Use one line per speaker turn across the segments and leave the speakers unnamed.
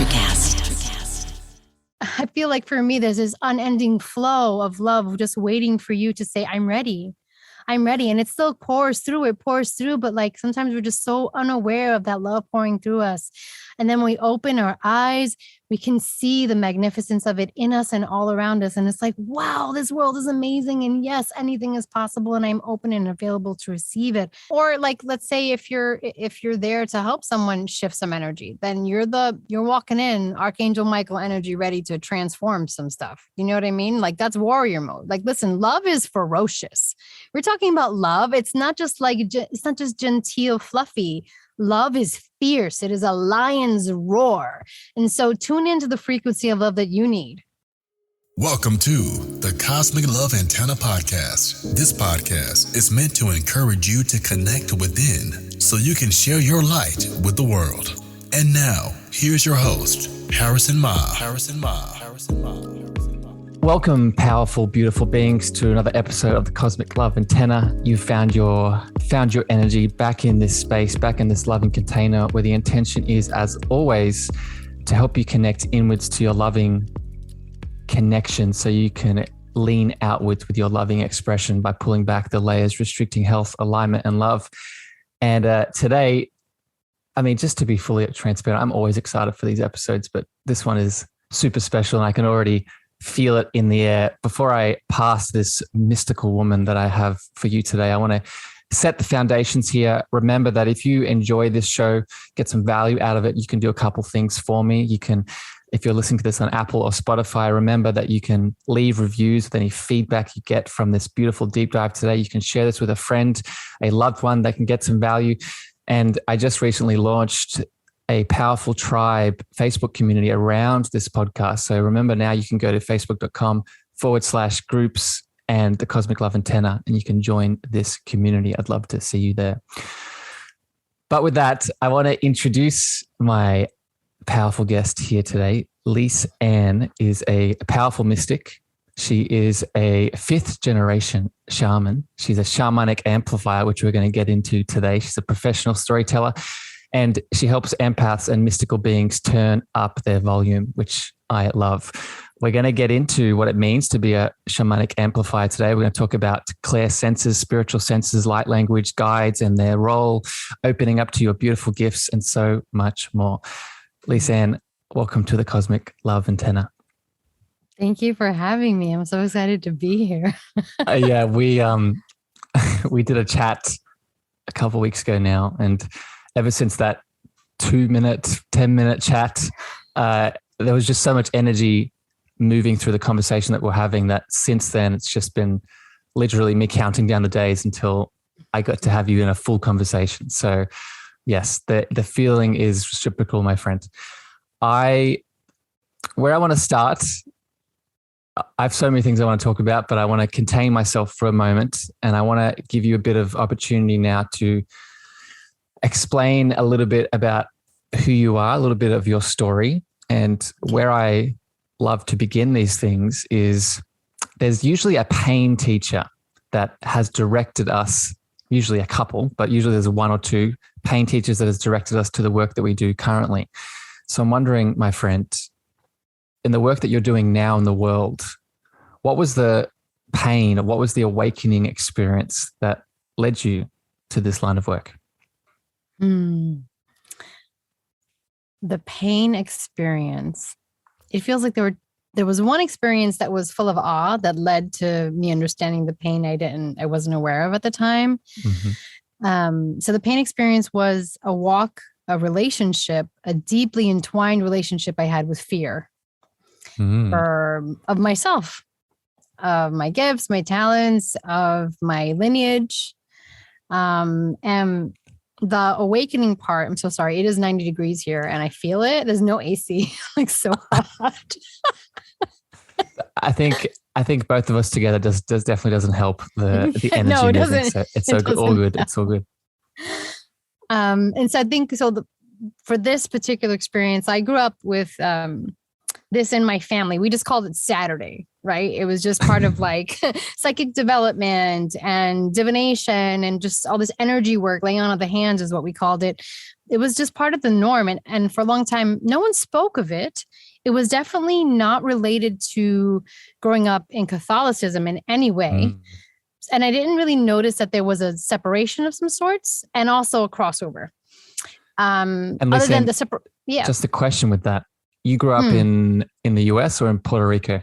Electrocast.
I feel like for me, there's this unending flow of love just waiting for you to say, I'm ready. I'm ready. And it still pours through, but like sometimes we're just so unaware of that love pouring through us. And then when we open our eyes, we can see the magnificence of it in us and all around us. And it's like, wow, this world is amazing. And yes, anything is possible. And I'm open and available to receive it. Or like, let's say if you're there to help someone shift some energy, then you're walking in Archangel Michael energy, ready to transform some stuff. You know what I mean? Like that's warrior mode. Like, listen, love is ferocious. We're talking about love. It's not just genteel, fluffy. Love is fierce. It is a lion's roar. And so tune into the frequency of love that you need.
Welcome to the Cosmic Love Antenna Podcast. This podcast is meant to encourage you to connect within so you can share your light with the world. And now, here's your host, Harrison Ma.
Welcome, powerful, beautiful beings, to another episode of the Cosmic Love Antenna. You found your energy back in this space, back in this loving container, where the intention is, as always, to help you connect inwards to your loving connection so you can lean outwards with your loving expression by pulling back the layers restricting health, alignment, and love. And today, I mean, just to be fully transparent, I'm always excited for these episodes, but this one is super special and I can already feel it in the air. Before I pass this mystical woman that I have for you today, I want to set the foundations here. Remember that if you enjoy this show, get some value out of it, you can do a couple things for me. You can, if you're listening to this on Apple or Spotify, remember that you can leave reviews with any feedback you get from this beautiful deep dive today. You can share this with a friend, a loved one that can get some value. And I just recently launched a powerful tribe Facebook community around this podcast. So remember, now you can go to facebook.com/groups and the Cosmic Love Antenna, and you can join this community. I'd love to see you there. But with that, I want to introduce my powerful guest here today. Lisann is a powerful mystic. She is a 5th generation shaman. She's a shamanic amplifier, which we're going to get into today. She's a professional storyteller, and she helps empaths and mystical beings turn up their volume, which I love. We're going to get into what it means to be a shamanic amplifier today. We're going to talk about clairsenses, spiritual senses, light language, guides, and their role, opening up to your beautiful gifts, and so much more. Lisann, welcome to the Cosmic Love Antenna.
Thank you for having me. I'm so excited to be here.
Yeah, we did a chat a couple of weeks ago now, and ever since that 2-minute, 10-minute chat, there was just so much energy moving through the conversation that we're having that since then it's just been literally me counting down the days until I got to have you in a full conversation. So yes, the feeling is reciprocal, my friend. Where I want to start, I have so many things I want to talk about, but I want to contain myself for a moment, and I want to give you a bit of opportunity now to explain a little bit about who you are, a little bit of your story. And where I love to begin these things is there's usually a pain teacher that has directed us, usually a couple, but usually there's 1 or 2 pain teachers that has directed us to the work that we do currently. So I'm wondering, my friend, in the work that you're doing now in the world, what was the pain, or what was the awakening experience that led you to this line of work?
The pain experience. It feels like there was one experience that was full of awe that led to me understanding the pain I wasn't aware of at the time. Mm-hmm. So the pain experience was a relationship, a deeply entwined relationship I had with fear of myself, of my gifts, my talents, of my lineage. And the awakening part, I'm so sorry, it is 90 degrees here and I feel it. There's no AC, like so hot.
I think both of us together definitely doesn't help the energy. No, it doesn't. It's so good. All good. It's all good.
And so I think for this particular experience, I grew up with this in my family. We just called it Saturday, right? It was just part of like psychic development and divination and just all this energy work, laying on of the hands is what we called it. it was just part of the norm. And for a long time, no one spoke of it. It was definitely not related to growing up in Catholicism in any way. And I didn't really notice that there was a separation of some sorts and also a crossover.
And
other than
Lisann,
the
just a question with that. You grew up in the US or in Puerto Rico?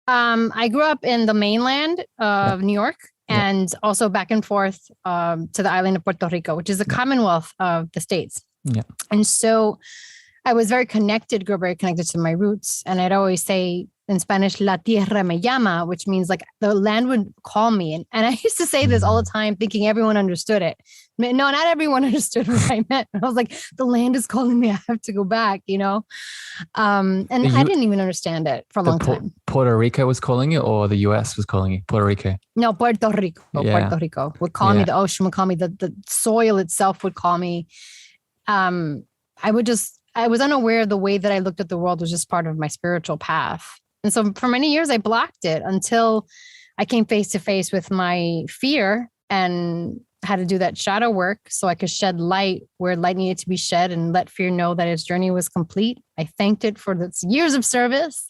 I grew up in the mainland of New York and also back and forth to the island of Puerto Rico, which is the Commonwealth of the States. Yeah. And so I was very connected, grew very connected to my roots. And I'd always say in Spanish, la tierra me llama, which means like the land would call me. And I used to say this all the time, thinking everyone understood it. No, not everyone understood what I meant. I was like, the land is calling me. I have to go back, you know? And I didn't even understand it for a long time.
Puerto Rico was calling you or the US was calling you? Puerto Rico?
No, Puerto Rico. Yeah. Puerto Rico would call me. The ocean would call me. The soil itself would call me. I was unaware of the way that I looked at the world was just part of my spiritual path. And so for many years, I blocked it until I came face to face with my fear and had to do that shadow work so I could shed light where light needed to be shed and let fear know that its journey was complete. I thanked it for its years of service.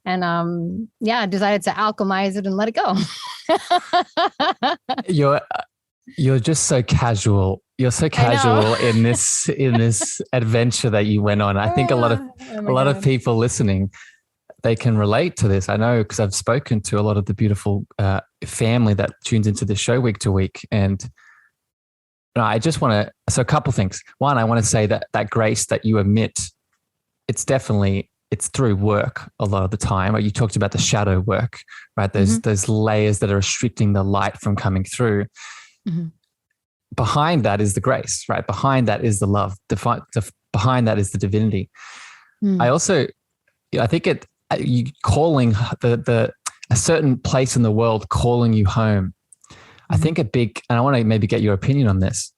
And I decided to alchemize it and let it go.
You're just so casual. You're so casual in this adventure that you went on. I think a lot of people listening, they can relate to this. I know because I've spoken to a lot of the beautiful family that tunes into the show week to week. And I just want to, so a couple things. One, I want to say that grace that you emit, it's through work a lot of the time. You talked about the shadow work, right? Those layers that are restricting the light from coming through. Mm-hmm. Behind that is the grace, right? Behind that is the love. Behind that is the divinity. I think you calling a certain place in the world, calling you home. I think and I want to maybe get your opinion on this.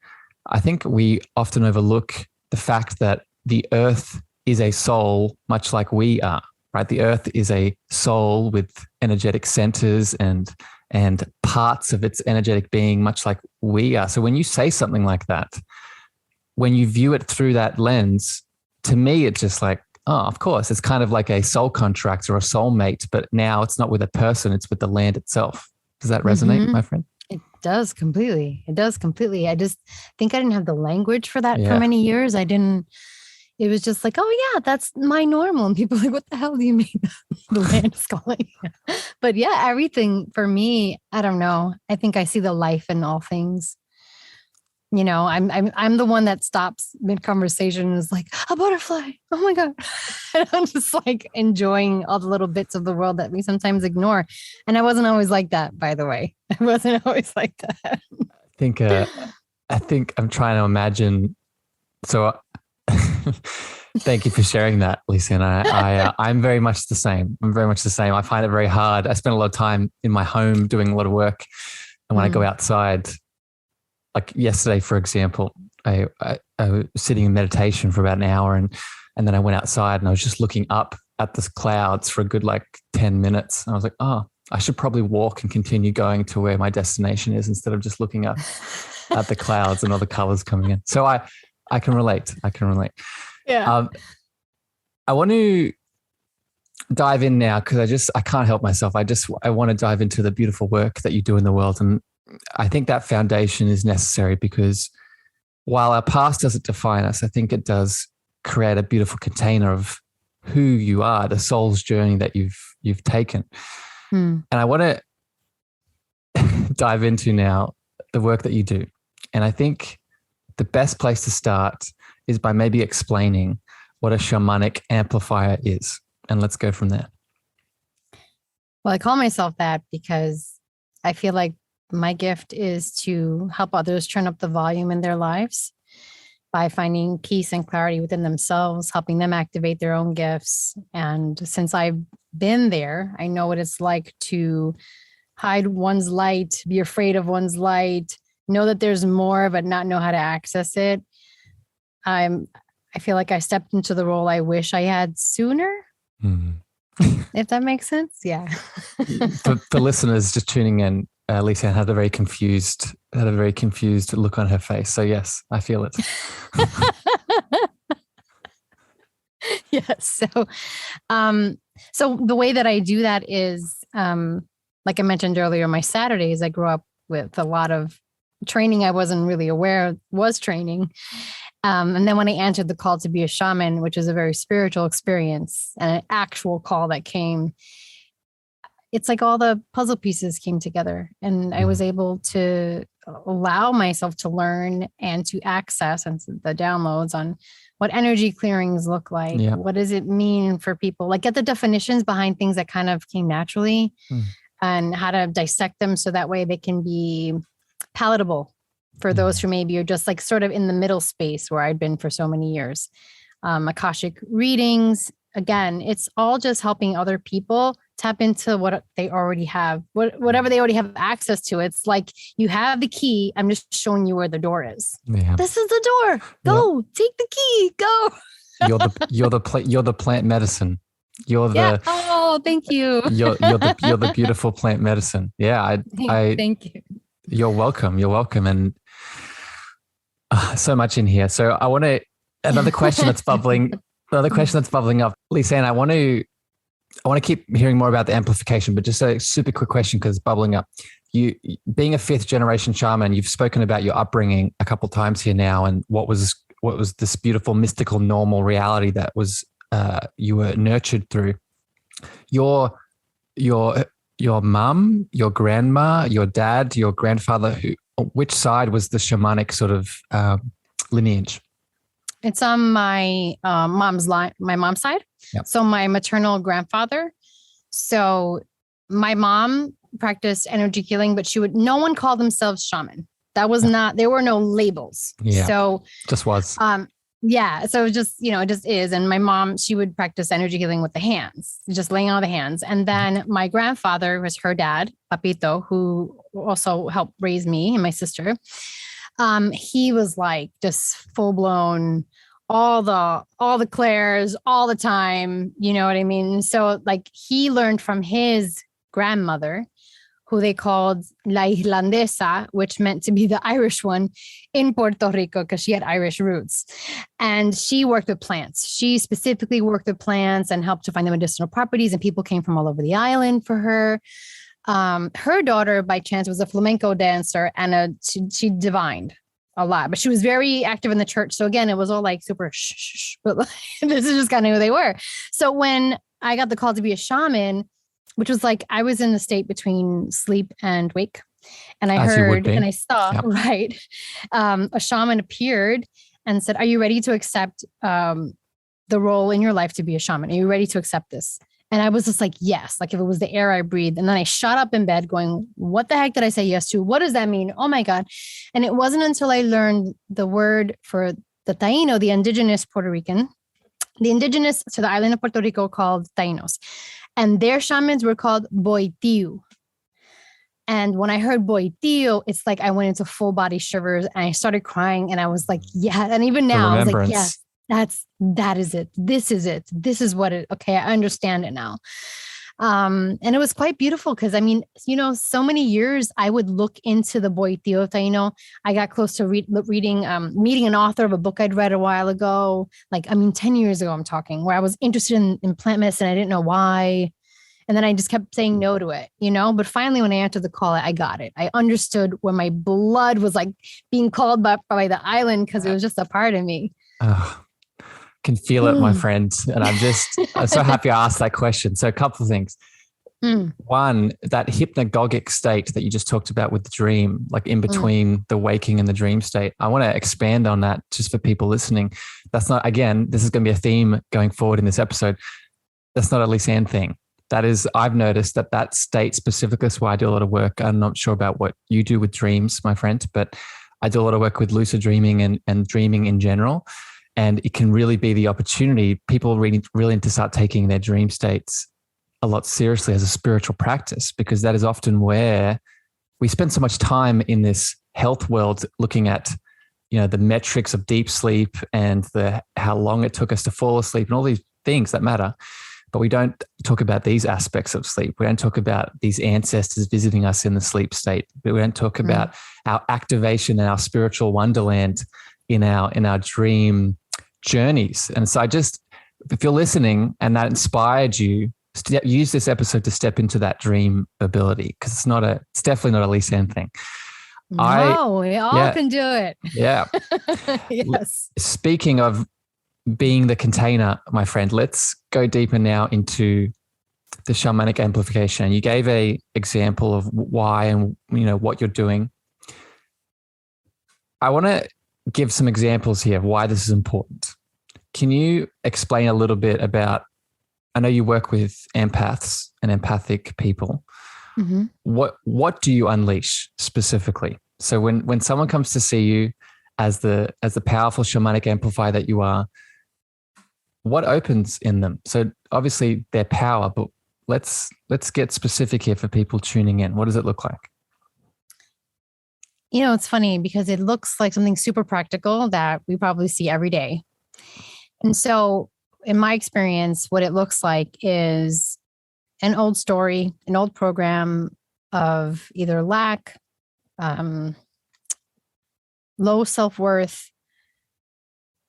I think we often overlook the fact that the earth is a soul, much like we are, right? The earth is a soul with energetic centers and parts of its energetic being, much like we are. So when you say something like that, when you view it through that lens, to me, it's just like, oh, of course, it's kind of like a soul contract or a soulmate, but now it's not with a person, it's with the land itself. Does that resonate, my friend?
It does completely. I just think I didn't have the language for that for many years. It was just like, oh yeah, that's my normal. And people are like, what the hell do you mean the land is calling? But yeah, everything for me, I don't know. I think I see the life in all things. You know, I'm the one that stops mid-conversation and is like, a butterfly. Oh my God. And I'm just like enjoying all the little bits of the world that we sometimes ignore. And I wasn't always like that, by the way. I wasn't always like that.
I think I'm trying to imagine. So thank you for sharing that, Lisann. I'm very much the same. I find it very hard. I spend a lot of time in my home doing a lot of work. And when I go outside, like yesterday, for example, I was sitting in meditation for about an hour and then I went outside and I was just looking up at the clouds for a good 10 minutes. And I was like, oh, I should probably walk and continue going to where my destination is instead of just looking up at the clouds and all the colors coming in. So I can relate. Yeah. I want to dive in now because I can't help myself. I want to dive into the beautiful work that you do in the world. And I think that foundation is necessary because while our past doesn't define us, I think it does create a beautiful container of who you are, the soul's journey that you've taken. And I want to dive into now the work that you do. And I think the best place to start is by maybe explaining what a shamanic amplifier is. And let's go from there.
Well, I call myself that because I feel like my gift is to help others turn up the volume in their lives by finding peace and clarity within themselves, helping them activate their own gifts. And since I've been there, I know what it's like to hide one's light, be afraid of one's light, know that there's more, but not know how to access it. I feel like I stepped into the role I wish I had sooner. If that makes sense. Yeah.
For listeners just tuning in, Lisann had a very confused look on her face. So yes, I feel it.
So, so the way that I do that is, like I mentioned earlier, my Saturdays, I grew up with a lot of training I wasn't really aware was training. And then when I answered the call to be a shaman, which is a very spiritual experience and an actual call that came, it's like all the puzzle pieces came together and I was able to allow myself to learn and to access and the downloads on what energy clearings look like.
Yeah.
What does it mean for people? Like get the definitions behind things that kind of came naturally and how to dissect them so that way they can be palatable for those who maybe are just like sort of in the middle space where I'd been for so many years. Akashic readings, again, it's all just helping other people tap into what they already have, whatever they already have access to. It's like you have the key. I'm just showing you where the door is. Yeah. This is the door. Go, take the key. Go.
You're the plant medicine. You're the
oh, thank you.
you're the beautiful plant medicine. Yeah,
thank you.
You're welcome. You're welcome, and so much in here. So I want to another question that's bubbling. Another question that's bubbling up, Lisann. I want to keep hearing more about the amplification, but just a super quick question because it's bubbling up. You being a 5th generation shaman, you've spoken about your upbringing a couple of times here now, and what was this beautiful mystical normal reality that was you were nurtured through. Your mum, your grandma, your dad, your grandfather. Which side was the shamanic sort of lineage?
It's on my mom's line, my mom's side. Yep. So my maternal grandfather. So my mom practiced energy healing, but no one called themselves shaman. That was not, there were no labels.
Yeah.
So
just was.
Yeah. So it just is. And my mom, she would practice energy healing with the hands, just laying on the hands. And then my grandfather was her dad, Papito, who also helped raise me and my sister. He was like just full blown, all the clairs all the time. You know what I mean? So like he learned from his grandmother, who they called La Islandesa, which meant to be the Irish one in Puerto Rico because she had Irish roots. And she worked with plants. She specifically worked with plants and helped to find the medicinal properties, and people came from all over the island for her. Her daughter, by chance, was a flamenco dancer and she divined a lot, but she was very active in the church. So again, it was all like super shh, but like, this is just kind of who they were. So when I got the call to be a shaman, which was like, I was in the state between sleep and wake. And I heard and I saw, right. A shaman appeared and said, are you ready to accept the role in your life to be a shaman? Are you ready to accept this? And I was just like, yes, like if it was the air I breathed. And then I shot up in bed going, what the heck did I say yes to? What does that mean? Oh my God. And it wasn't until I learned the word for the Taino, the indigenous Puerto Rican, the indigenous to the island of Puerto Rico called Tainos. And their shamans were called Boitiu. And when I heard Boitiu, it's like I went into full body shivers and I started crying and I was like, yeah. And even now I was like, yes, that is it. This is it. This is what it, okay. I understand it now. And it was quite beautiful because I mean, so many years I would look into the Boitiu Taino. I got close to reading, meeting an author of a book I'd read a while ago. 10 years ago, I'm talking, where I was interested in plant medicine. I didn't know why. And then I just kept saying no to it, but finally when I answered the call, I got it. I understood when my blood was like being called by the island because it was just a part of me.
Can feel it, my friend. And I'm so happy I asked that question. So a couple of things. One, that hypnagogic state that you just talked about with the dream, like in between the waking and the dream state. I want to expand on that just for people listening. That's not, again, this is going to be a theme going forward in this episode. That's not a Lisann thing. That is, I've noticed that state specifically is why I do a lot of work. I'm not sure about what you do with dreams, my friend, but I do a lot of work with lucid dreaming and dreaming in general. And it can really be the opportunity. People really need to start taking their dream states a lot seriously as a spiritual practice, because that is often where we spend so much time in this health world looking at, the metrics of deep sleep and how long it took us to fall asleep and all these things that matter. But we don't talk about these aspects of sleep. We don't talk about these ancestors visiting us in the sleep state. We don't talk about our activation and our spiritual wonderland in our dream journeys. And so if you're listening and that inspired you, use this episode to step into that dream ability, because it's definitely not a Lisann thing.
No, we all can do it.
Yeah.
Yes.
Speaking of being the container, my friend, let's go deeper now into the shamanic amplification. You gave a example of why and what you're doing. I want to give some examples here of why this is important. Can you explain a little bit about, I know you work with empaths and empathic people.
Mm-hmm.
What do you unleash specifically? So when someone comes to see you as the powerful shamanic amplifier that you are, what opens in them? So obviously their power, but let's get specific here for people tuning in. What does it look like?
It's funny because it looks like something super practical that we probably see every day. And so in my experience, what it looks like is an old story, an old program of either lack, low self-worth,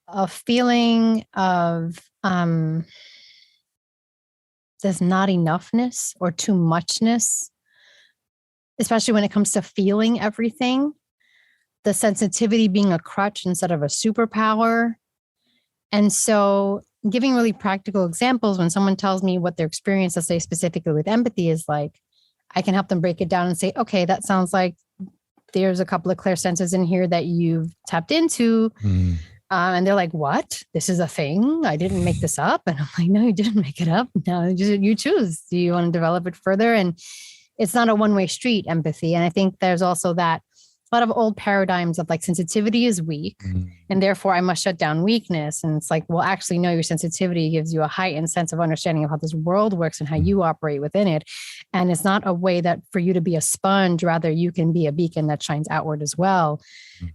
a feeling of there's not enoughness or too muchness, especially when it comes to feeling everything, the sensitivity being a crutch instead of a superpower. And so giving really practical examples, when someone tells me what their experience, let's say specifically with empathy, is like, I can help them break it down and say, okay, that sounds like there's a couple of clairsenses in here that you've tapped into. And they're like, what? This is a thing? I didn't make this up. And I'm like, no, you didn't make it up. No, you choose. Do you want to develop it further? And it's not a one-way street, empathy. And I think there's also that a lot of old paradigms of like sensitivity is weak and therefore I must shut down weakness. And it's like, well, actually, no, your sensitivity gives you a heightened sense of understanding of how this world works and how you operate within it. And it's not a way that for you to be a sponge, rather you can be a beacon that shines outward as well.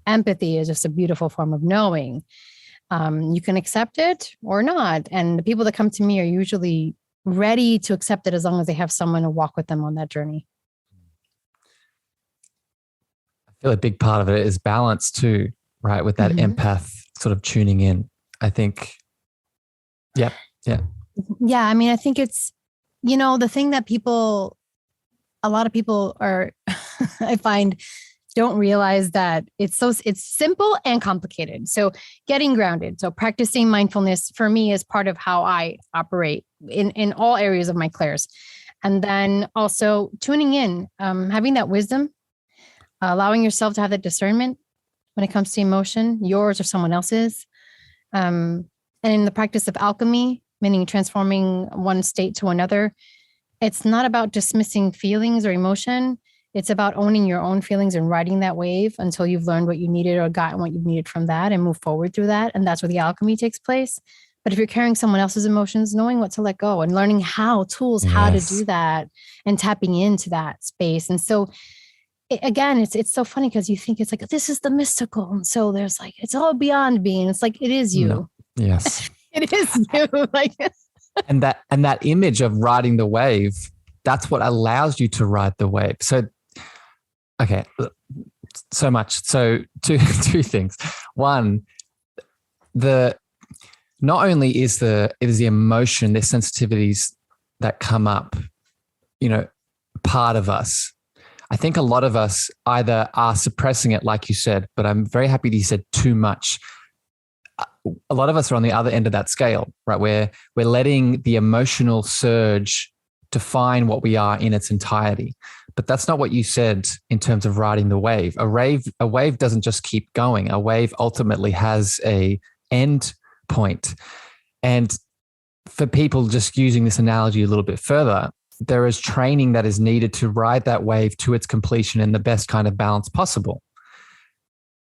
Empathy is just a beautiful form of knowing. You can accept it or not. And the people that come to me are usually ready to accept it as long as they have someone to walk with them on that journey.
I feel a big part of it is balance too, right? With that empath sort of tuning in, I think. Yeah.
I mean, I think it's, the thing that a lot of people are, I find, don't realize that it's simple and complicated. So getting grounded. So practicing mindfulness for me is part of how I operate in all areas of my clairs. And then also tuning in, having that wisdom, allowing yourself to have that discernment when it comes to emotion, yours or someone else's. And in the practice of alchemy, meaning transforming one state to another, it's not about dismissing feelings or emotion. It's about owning your own feelings and riding that wave until you've learned what you needed or gotten what you needed from that and move forward through that. And that's where the alchemy takes place. But if you're carrying someone else's emotions, knowing what to let go and learning how to do that and tapping into that space. And so again, it's so funny because you think it's like, this is the mystical. And so there's like, it's all beyond being. It's like, it is you.
No. Yes.
It is you. Like,
and that image of riding the wave, that's what allows you to ride the wave. So, okay. So much. So two things. One, not only is the emotion, the sensitivities that come up, part of us. I think a lot of us either are suppressing it, like you said, but I'm very happy that you said too much. A lot of us are on the other end of that scale, right? Where we're letting the emotional surge define what we are in its entirety. But that's not what you said in terms of riding the wave. A wave doesn't just keep going. A wave ultimately has a end point. And for people, just using this analogy a little bit further, there is training that is needed to ride that wave to its completion in the best kind of balance possible.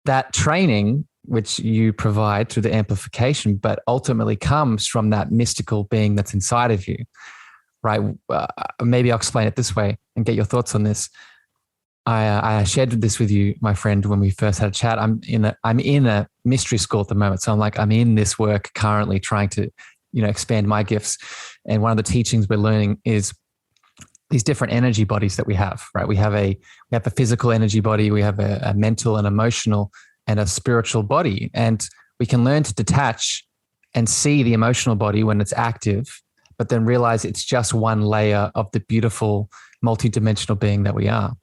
That training, which you provide through the amplification, but ultimately comes from that mystical being that's inside of you, right? Maybe I'll explain it this way and get your thoughts on this. I shared this with you, my friend, when we first had a chat. I'm in a mystery school at the moment. So I'm in this work currently trying to, expand my gifts. And one of the teachings we're learning is these different energy bodies that we have, right? We have a physical energy body, we have a mental and emotional and a spiritual body. And we can learn to detach and see the emotional body when it's active, but then realize it's just one layer of the beautiful multidimensional being that we are.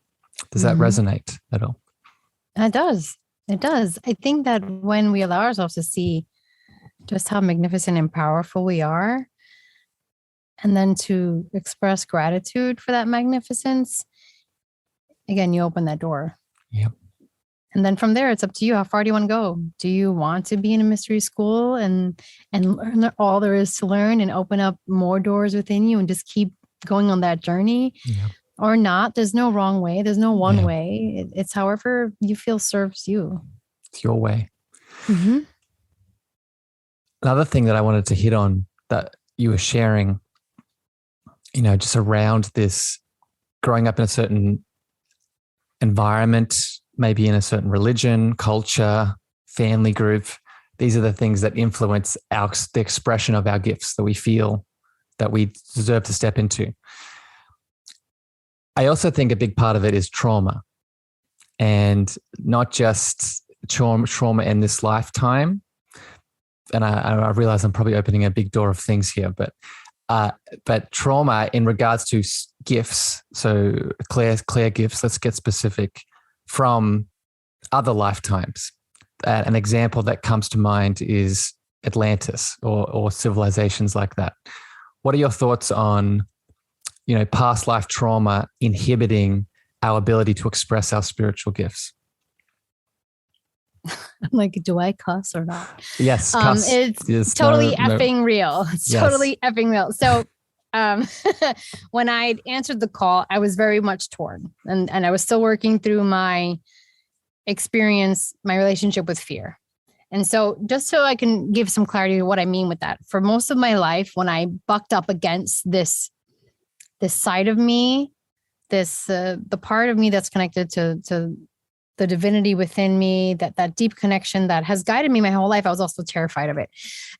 Does that resonate at all?
It does. It does. I think that when we allow ourselves to see just how magnificent and powerful we are, and then to express gratitude for that magnificence, again, you open that door.
Yep.
And then from there, it's up to you. How far do you want to go? Do you want to be in a mystery school and learn all there is to learn and open up more doors within you and just keep going on that journey?
Yeah.
Or not? There's no wrong way. There's no one way. It's however you feel serves you.
It's your way. Mm-hmm. Another thing that I wanted to hit on that you were sharing, just around this growing up in a certain environment, maybe in a certain religion, culture, family group. These are the things that influence the expression of our gifts that we feel that we deserve to step into. I also think a big part of it is trauma, and not just trauma in this lifetime. And I realize I'm probably opening a big door of things here, but trauma in regards to gifts. So clear gifts, let's get specific, from other lifetimes. An example that comes to mind is Atlantis or civilizations like that. What are your thoughts on, past life trauma inhibiting our ability to express our spiritual gifts?
I'm like, do I cuss or not?
Yes, cuss.
It's totally effing real. It's totally effing real. So when I answered the call, I was very much torn, and I was still working through my experience, my relationship with fear. And so just so I can give some clarity to what I mean with that, for most of my life, when I bucked up against this side of me, the part of me that's connected to the divinity within me, that deep connection that has guided me my whole life, I was also terrified of it.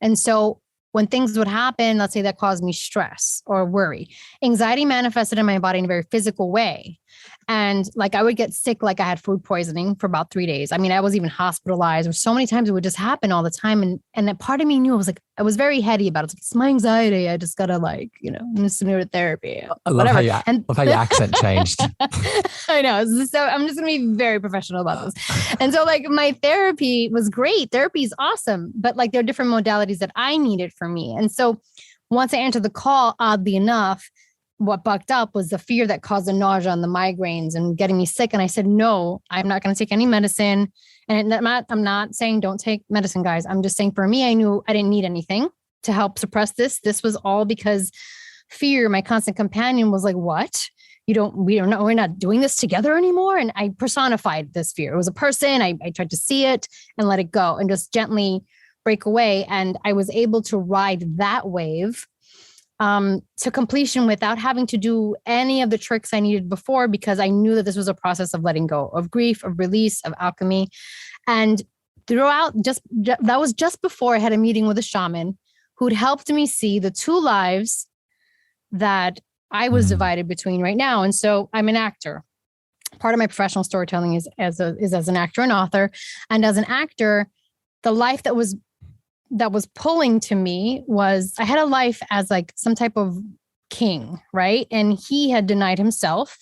And so when things would happen, let's say that caused me stress or worry, anxiety manifested in my body in a very physical way. And like I would get sick, like I had food poisoning for about 3 days. I mean, I was even hospitalized, or so many times it would just happen all the time. And that part of me knew, I was very heady about it. It's my anxiety. I just gotta I'm just gonna go to therapy.
I love how your accent changed.
I know. So I'm just gonna be very professional about this. And so my therapy was great. Therapy is awesome, but there are different modalities that I needed for me. And so once I answered the call, oddly enough, what bucked up was the fear that caused the nausea and the migraines and getting me sick. And I said, no, I'm not going to take any medicine. And I'm not saying don't take medicine, guys. I'm just saying for me, I knew I didn't need anything to help suppress this. This was all because fear, my constant companion, was like, what? We're not doing this together anymore. And I personified this fear. It was a person. I tried to see it and let it go and just gently break away. And I was able to ride that wave to completion without having to do any of the tricks I needed before, because I knew that this was a process of letting go, of grief, of release, of alchemy. And throughout, that was just before I had a meeting with a shaman who'd helped me see the two lives that I was divided between right now. And so I'm an actor. Part of my professional storytelling is as an actor and author. And as an actor, the life that was pulling to me was, I had a life as some type of king, right? And he had denied himself.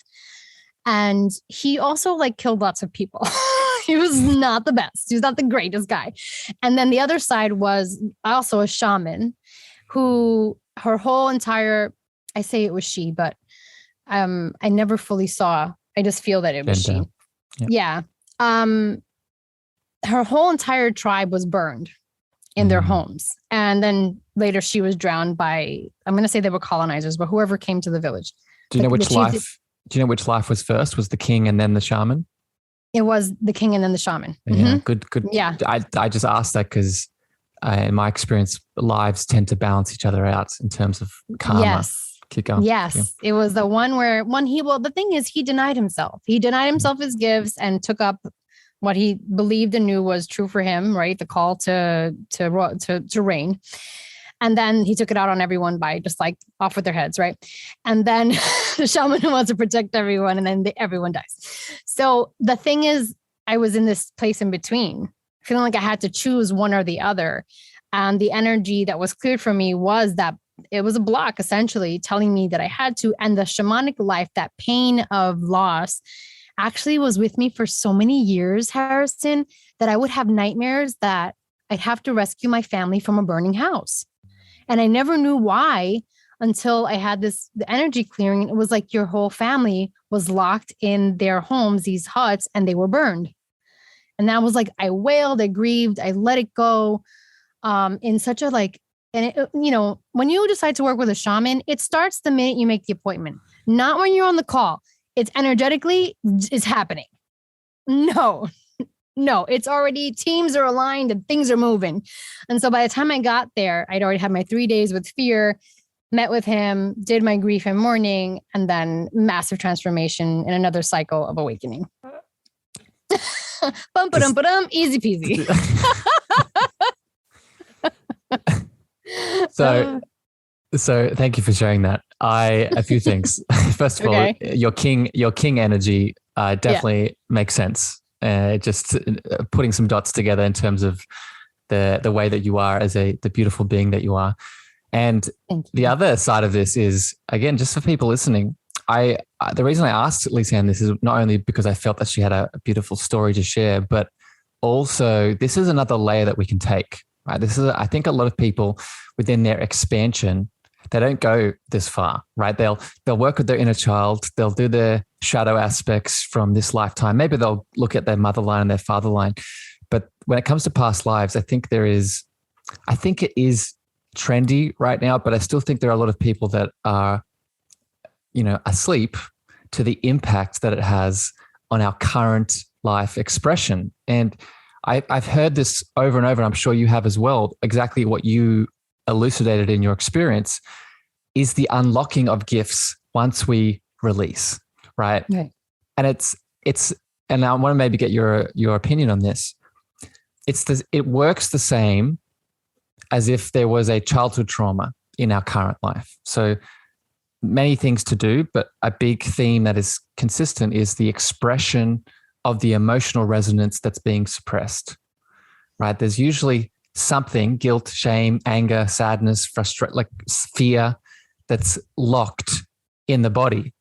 And he also killed lots of people. He was not the best. He was not the greatest guy. And then the other side was also a shaman who her whole entire, I say it was she, but I never fully saw. I just feel that it was she. Yeah. Her whole entire tribe was burned in their homes. And then later she was drowned by, I'm going to say they were colonizers, but whoever came to the village.
Do you know which life was first? Was the king and then the shaman?
It was the king and then the shaman.
Yeah, good.
Yeah.
I just asked that because in my experience, lives tend to balance each other out in terms of karma.
Yes.
Keep going.
Yes. Yeah. It was the one where the thing is, he denied himself. He denied himself his gifts and took up what he believed and knew was true for him, right? The call to reign. And then he took it out on everyone by just off with their heads, right? And then the shaman wants to protect everyone, and then everyone dies. So the thing is, I was in this place in between, feeling like I had to choose one or the other. And the energy that was cleared from me was that it was a block, essentially telling me that I had to. And the shamanic life, that pain of loss, actually was with me for so many years, Harrison, that I would have nightmares that I'd have to rescue my family from a burning house. And I never knew why until I had the energy clearing. It was like your whole family was locked in their homes, these huts, and they were burned. And that was like, I wailed, I grieved, I let it go in such a like, and it, when you decide to work with a shaman, it starts the minute you make the appointment, not when you're on the call. It's energetically, it's happening. No, it's already, teams are aligned and things are moving. And so by the time I got there, I'd already had my 3 days with fear, met with him, did my grief and mourning, and then massive transformation in another cycle of awakening. Easy peasy.
So thank you for sharing that. A few things. First of all, your king energy definitely makes sense. Just putting some dots together in terms of the way that you are as the beautiful being that you are. And the other side of this is, again, just for people listening, the reason I asked Lisann this is not only because I felt that she had a beautiful story to share, but also this is another layer that we can take. Right? This is, I think, a lot of people within their expansion, they don't go this far, right? They'll work with their inner child. They'll do their shadow aspects from this lifetime. Maybe they'll look at their mother line and their father line. But when it comes to past lives, I think it is trendy right now, but I still think there are a lot of people that are, asleep to the impact that it has on our current life expression. And I've heard this over and over, and I'm sure you have as well, exactly what you elucidated in your experience is the unlocking of gifts once we release, right? And and I want to maybe get your opinion on this. It works the same as if there was a childhood trauma in our current life. So many things to do, but a big theme that is consistent is the expression of the emotional resonance that's being suppressed, right? There's usually something, guilt, shame, anger, sadness, frustration, like fear, that's locked in the body,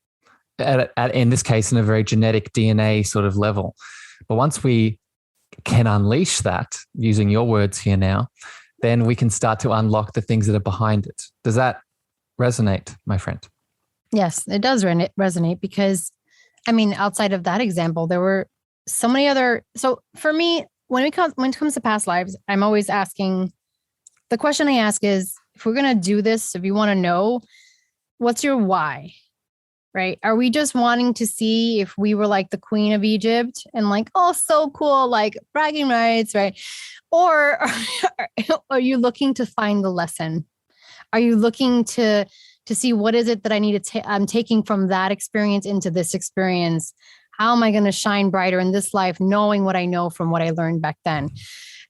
in this case, in a very genetic DNA sort of level. But once we can unleash that, using your words here now, then we can start to unlock the things that are behind it. Does that resonate, my friend?
Yes, it does resonate because, outside of that example, there were so many other. So for me, when it comes to past lives, I'm always asking, the question I ask is, if we're going to do this, if you want to know, what's your why? Right? Are we just wanting to see if we were like the queen of Egypt and like, oh, so cool, like bragging rights, right? Or are you looking to find the lesson? Are you looking to see what is it that I need to I'm taking from that experience into this experience? How am I going to shine brighter in this life, knowing what I know from what I learned back then?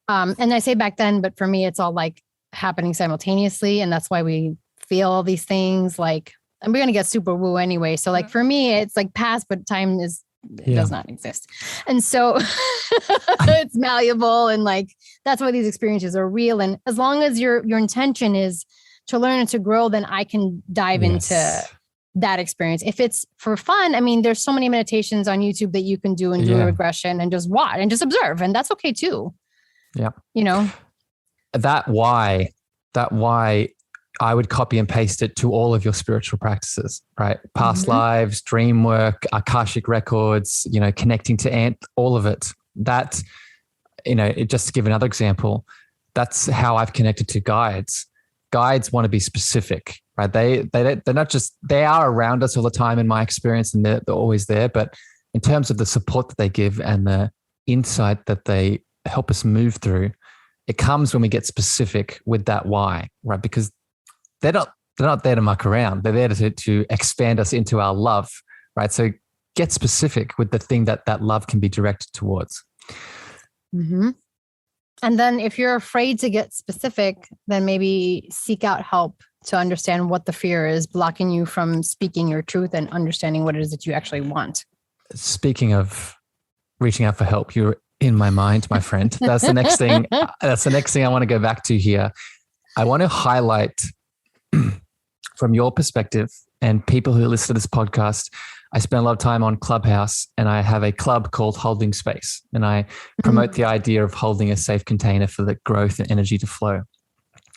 And I say back then, but for me, it's all like happening simultaneously. And that's why we feel all these things like, and we're going to get super woo anyway. So like for me, it's like past, but time does not exist. And so it's malleable. And like, that's why these experiences are real. And as long as your intention is to learn and to grow, then I can dive into that experience. If it's for fun, there's so many meditations on YouTube that you can do and do a regression and just watch and just observe. And that's okay too. Yeah.
That why I would copy and paste it to all of your spiritual practices, right? Past lives, dream work, Akashic records, connecting to all of it. That, just to give another example, that's how I've connected to guides. Guides want to be specific, right? They're not just, they are around us all the time in my experience, and they're always there. But in terms of the support that they give and the insight that they help us move through, it comes when we get specific with that why, right? Because they're not there to muck around. They're there to expand us into our love, right? So get specific with the thing that love can be directed towards.
Mm-hmm. And then if you're afraid to get specific, then maybe seek out help to understand what the fear is blocking you from speaking your truth and understanding what it is that you actually want.
Speaking of reaching out for help, you're in my mind, my friend. That's the next thing. That's the next thing I want to go back to here. I want to highlight from your perspective and people who listen to this podcast. I spend a lot of time on Clubhouse, and I have a club called Holding Space, and I promote the idea of holding a safe container for the growth and energy to flow.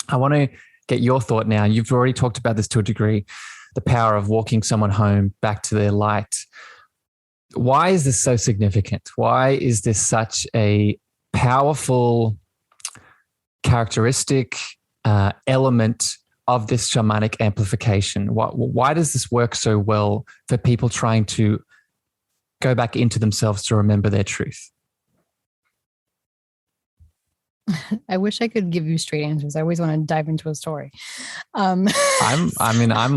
I want to get your thought now. You've already talked about this to a degree, the power of walking someone home back to their light. Why is this so significant? Why is this such a powerful characteristic, element of this shamanic amplification? Why does this work so well for people trying to go back into themselves to remember their truth?
I wish I could give you straight answers. I always want to dive into a story.
I'm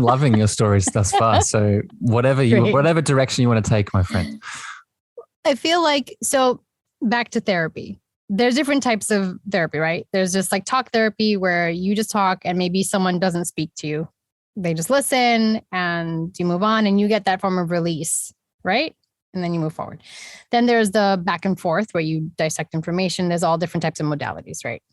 loving your stories thus far. So whatever direction you want to take, my friend.
I feel like, so back to therapy. There's different types of therapy, right? There's just like talk therapy where you just talk and maybe someone doesn't speak to you. They just listen and you move on and you get that form of release, right? And then you move forward. Then there's the back and forth where you dissect information. There's all different types of modalities, right?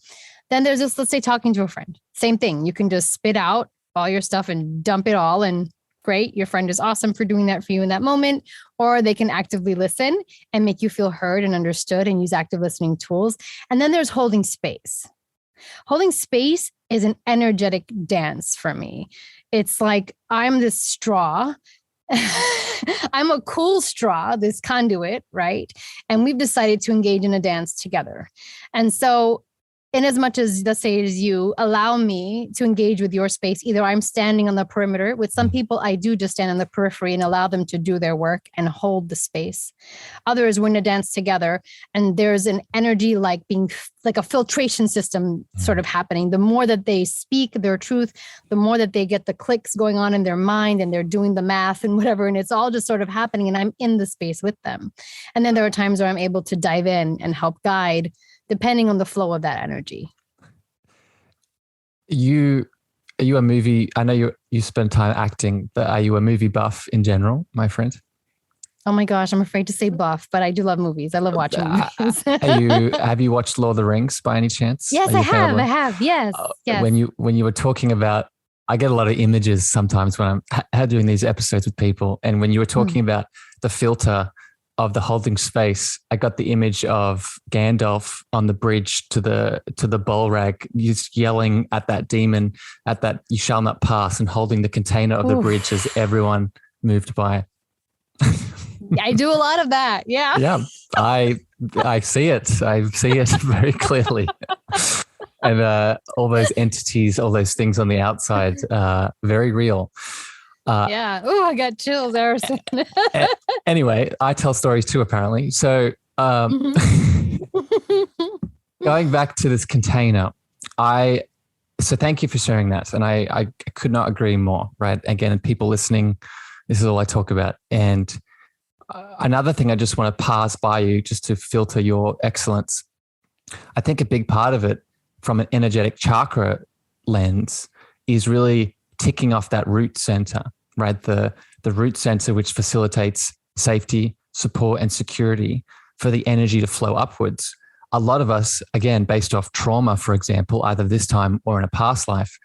Then there's just, let's say, talking to a friend. Same thing. You can just spit out all your stuff and dump it all, and great. Your friend is awesome for doing that for you in that moment. Or they can actively listen and make you feel heard and understood and use active listening tools. And then there's holding space. Holding space is an energetic dance for me. It's like I'm this straw. I'm a cool straw, this conduit, right? And we've decided to engage in a dance together. And so in as much as, let's say, as you allow me to engage with your space, either I'm standing on the perimeter. With some people, I do just stand on the periphery and allow them to do their work and hold the space. Others, we're in a dance together, and there's an energy like being like a filtration system sort of happening. The more that they speak their truth, the more that they get the clicks going on in their mind, and they're doing the math and whatever, and it's all just sort of happening, and I'm in the space with them. And then there are times where I'm able to dive in and help guide, depending on the flow of that energy.
Are you a movie? I know you spend time acting, but are you a movie buff in general, my friend?
Oh my gosh, I'm afraid to say buff, but I do love movies. I love watching movies.
Have you watched Lord of the Rings by any chance?
Yes, I have. Yes. Yes.
When you were talking about, I get a lot of images sometimes when I'm doing these episodes with people, and when you were talking about the filter of the holding space, I got the image of Gandalf on the bridge to the Bolrag, just yelling at that demon, at that "you shall not pass," and holding the container of the bridge as everyone moved by.
I do a lot of that. Yeah.
Yeah. I see it. I see it very clearly. And all those entities, all those things on the outside, very real.
Yeah. Oh, I got chills, Harrison.
Anyway, I tell stories too, apparently. So going back to this container, so thank you for sharing that. And I could not agree more, right? Again, people listening, this is all I talk about. And another thing I just want to pass by you just to filter your excellence. I think a big part of it from an energetic chakra lens is really ticking off that root center, right? The root center, which facilitates safety, support, and security for the energy to flow upwards. A lot of us, again, based off trauma, for example, either this time or in a past life,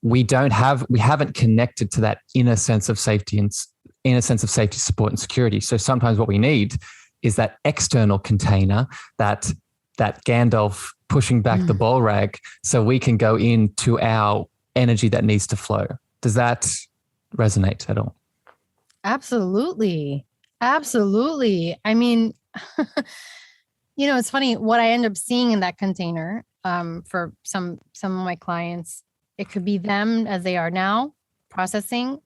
we haven't connected to that inner sense of safety and inner sense of safety, support, and security. So sometimes what we need is that external container, that Gandalf pushing back the Bolrag, so we can go into our energy that needs to flow. Does that resonate at all?
Absolutely. Absolutely. I mean, it's funny what I end up seeing in that container for some of my clients. It could be them as they are now processing.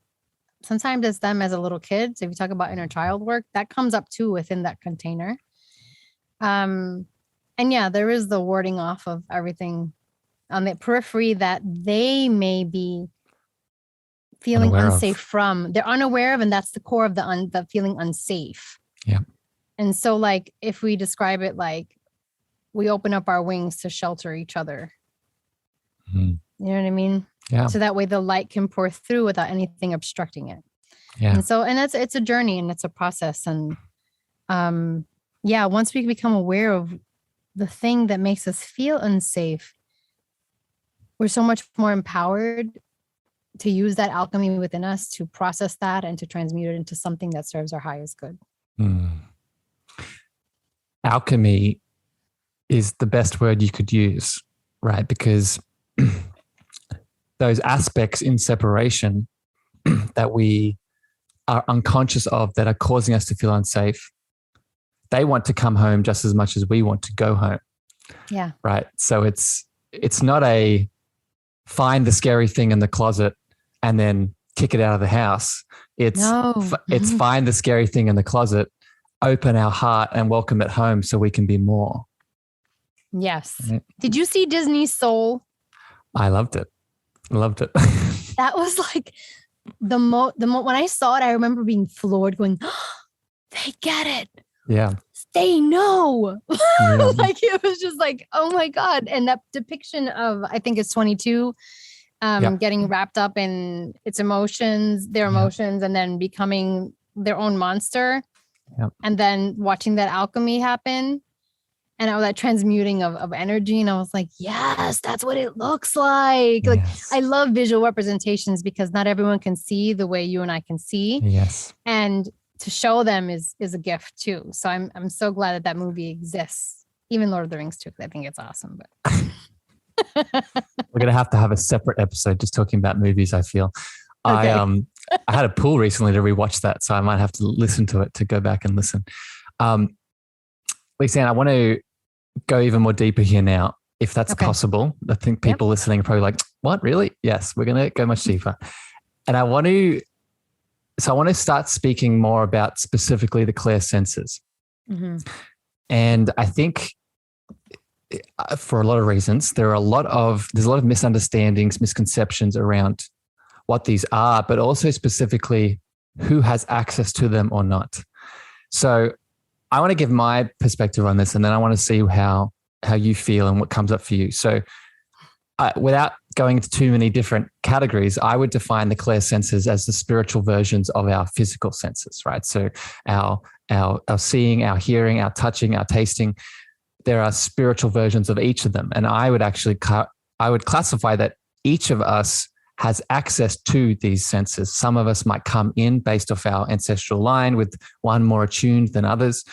Sometimes it's them as a little kid. So if you talk about inner child work, that comes up too within that container. And yeah, there is the warding off of everything on the periphery that they may be feeling unsafe from. They're unaware of, and that's the core of the feeling unsafe.
Yeah.
And so like, if we describe it like we open up our wings to shelter each other, you know what I mean?
Yeah.
So that way the light can pour through without anything obstructing it.
Yeah.
And so, it's a journey and it's a process. And Yeah, once we become aware of the thing that makes us feel unsafe, we're so much more empowered to use that alchemy within us to process that and to transmute it into something that serves our highest good.
Alchemy is the best word you could use, right? Because those aspects in separation that we are unconscious of that are causing us to feel unsafe, they want to come home just as much as we want to go home.
Yeah.
Right. So it's not a find the scary thing in the closet and then kick it out of the house. It's find the scary thing in the closet, open our heart and welcome it home so we can be more.
Yes.
Right?
Did you see Disney's Soul?
I loved it.
That was like the when I saw it, I remember being floored going, oh, they get it.
Yeah.
They know.
Yeah.
Like it was just like, oh my God. And that depiction of, I think it's 22, getting wrapped up in its emotions, their emotions, and then becoming their own monster.
Yep.
And then watching that alchemy happen and all that transmuting of energy. And I was like, yes, that's what it looks like. Like I love visual representations because not everyone can see the way you and I can see.
Yes.
And to show them is a gift too. So I'm so glad that movie exists. Even Lord of the Rings too, because I think it's awesome. But
we're gonna have to have a separate episode just talking about movies, I feel. Okay. I had a pull recently to rewatch that, so I might have to listen to it to go back and listen. Lisann, I want to go even more deeper here now, if that's possible. I think people listening are probably like, what, really? Yes, we're going to go much deeper. And I want to start speaking more about specifically the clear senses. Mm-hmm. And I think for a lot of reasons, there's a lot of misunderstandings, misconceptions around what these are, but also specifically who has access to them or not. So I want to give my perspective on this, and then I want to see how you feel and what comes up for you. So without going into too many different categories, I would define the clear senses as the spiritual versions of our physical senses, right? So our seeing, our hearing, our touching, our tasting, there are spiritual versions of each of them. And I would classify that each of us has access to these senses. Some of us might come in based off our ancestral line with one more attuned than others,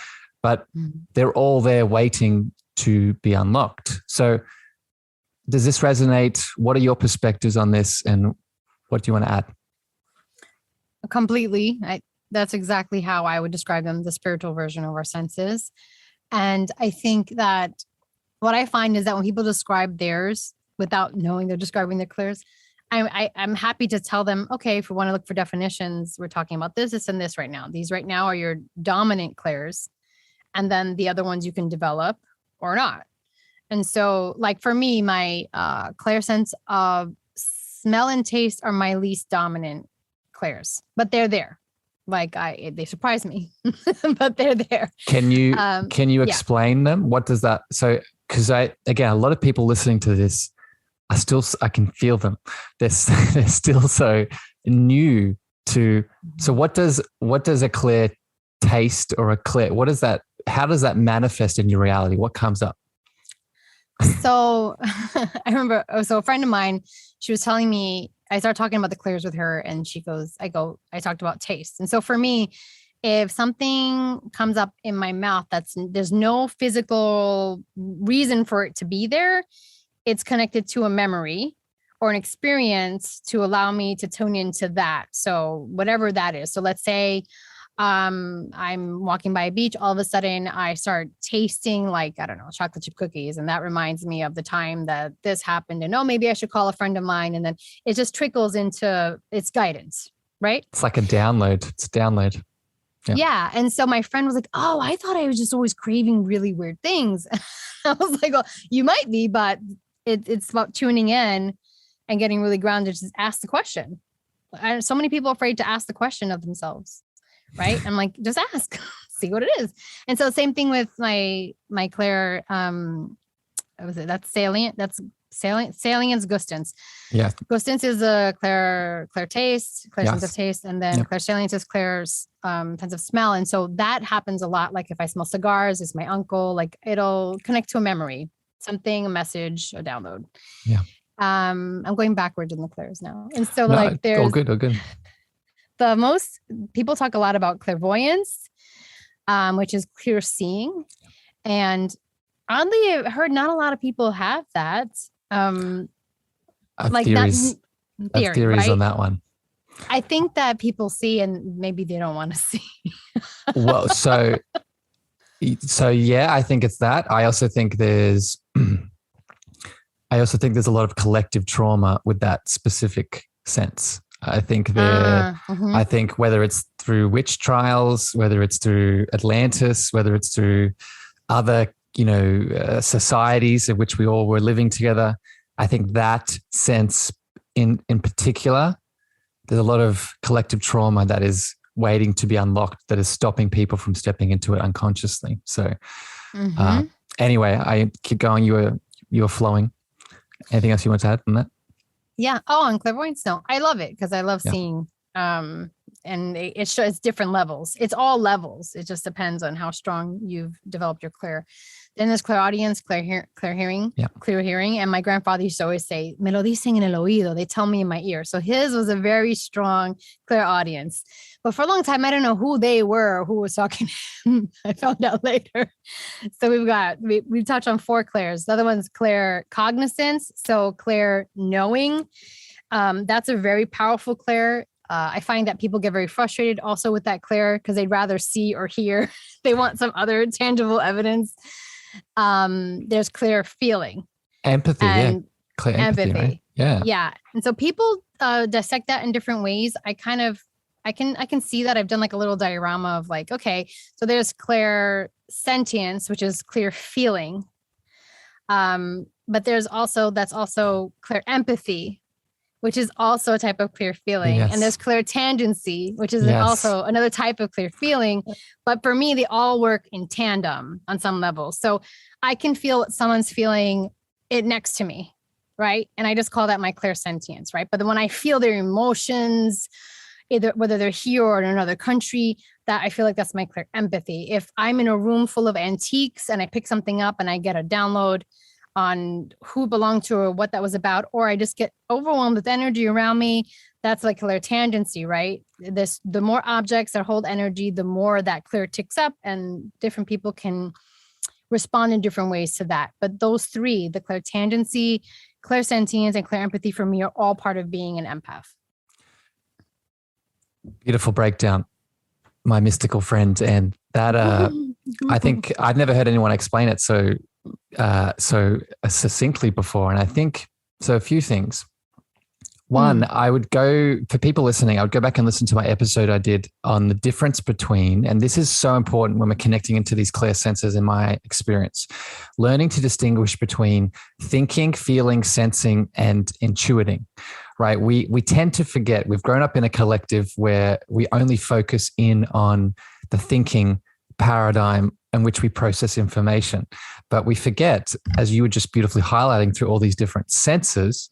but they're all there waiting to be unlocked. So does this resonate? What are your perspectives on this? And what do you want to add?
Completely. That's exactly how I would describe them, the spiritual version of our senses. And I think that what I find is that when people describe theirs without knowing they're describing their clairs, I'm happy to tell them, okay, if we want to look for definitions, we're talking about this, and this right now. These right now are your dominant clairs. And then the other ones you can develop or not. And so like for me, my clair sense of smell and taste are my least dominant clairs, but they're there. Like they surprise me, but they're there.
Can you explain them? What does that? So, because again, a lot of people listening to this, I can feel them. They're still so new to. So what does a clear taste or a clear? What is that? How does that manifest in your reality? What comes up?
So I remember. So a friend of mine, she was telling me. I started talking about the clairs with her, and she goes, I talked about taste. And so for me, if something comes up in my mouth there's no physical reason for it to be there, it's connected to a memory or an experience to allow me to tune into that. So whatever that is. So let's say I'm walking by a beach. All of a sudden I start tasting like, I don't know, chocolate chip cookies. And that reminds me of the time that this happened. And maybe I should call a friend of mine. And then it just trickles into its guidance, right?
It's like a download. It's a download.
Yeah. And so my friend was like, oh, I thought I was just always craving really weird things. I was like, well, you might be, but it's about tuning in and getting really grounded. Just ask the question. So many people are afraid to ask the question of themselves. Right. I'm like, just ask, see what it is. And so same thing with my clair, that's salient. That's salience, gustance.
Yeah.
Gustance is a clair taste, clair sense of taste, and then clair salience is clair's sense of smell. And so that happens a lot. Like if I smell cigars, it's my uncle, like it'll connect to a memory, something, a message, a download.
Yeah.
I'm going backwards in the clairs now. And so there's
all good.
The most people talk a lot about clairvoyance, which is clear seeing. And oddly, I've heard not a lot of people have that.
Theories
right?
on that one.
I think that people see and maybe they don't want to see.
Well, so yeah, I think it's that. I also think there's a lot of collective trauma with that specific sense. I think I think whether it's through witch trials, whether it's through Atlantis, whether it's through other, societies in which we all were living together, I think that sense in particular, there's a lot of collective trauma that is waiting to be unlocked, that is stopping people from stepping into it unconsciously. So anyway, I keep going. You were flowing. Anything else you want to add on that?
Yeah. Oh, on clairvoyance. No, I love it because I love seeing, and it shows different levels. It's all levels. It just depends on how strong you've developed your clair. Then there's clairaudience, clear hearing. And my grandfather used to always say, "Me lo dicen en el oído." They tell me in my ear. So his was a very strong clairaudience. But for a long time, I didn't know who they were, or who was talking to him. I found out later. So we've touched on 4 clairs. The other one's clair cognizance. So clair knowing. That's a very powerful clair. I find that people get very frustrated also with that clair because they'd rather see or hear. They want some other tangible evidence. There's clair feeling.
Empathy.
And
Clair empathy. Right? Yeah.
Yeah. And so people dissect that in different ways. I can see that. I've done like a little diorama of like, okay, so there's clair sentience, which is clear feeling. But that's also clair empathy, which is also a type of clear feeling.
Yes.
And there's clair tangency, which is also another type of clear feeling. But for me, they all work in tandem on some level. So I can feel someone's feeling it next to me, right? And I just call that my clair sentience, right? But then when I feel their emotions, whether they're here or in another country, that I feel like that's my clair empathy. If I'm in a room full of antiques and I pick something up and I get a download on who it belonged to or what that was about, or I just get overwhelmed with energy around me, that's like clair tangency, right? The more objects that hold energy, the more that clair ticks up, and different people can respond in different ways to that. But those 3, the clair tangency, clair sentience, and clair empathy, for me are all part of being an empath. Beautiful
breakdown, my mystical friend. And that I think I've never heard anyone explain it so succinctly before. And I think so. A few things. One, I would go, for people listening, I would go back and listen to my episode I did on the difference between, and this is so important when we're connecting into these clear senses in my experience, learning to distinguish between thinking, feeling, sensing, and intuiting, right? We tend to forget, we've grown up in a collective where we only focus in on the thinking paradigm in which we process information. But we forget, as you were just beautifully highlighting through all these different senses,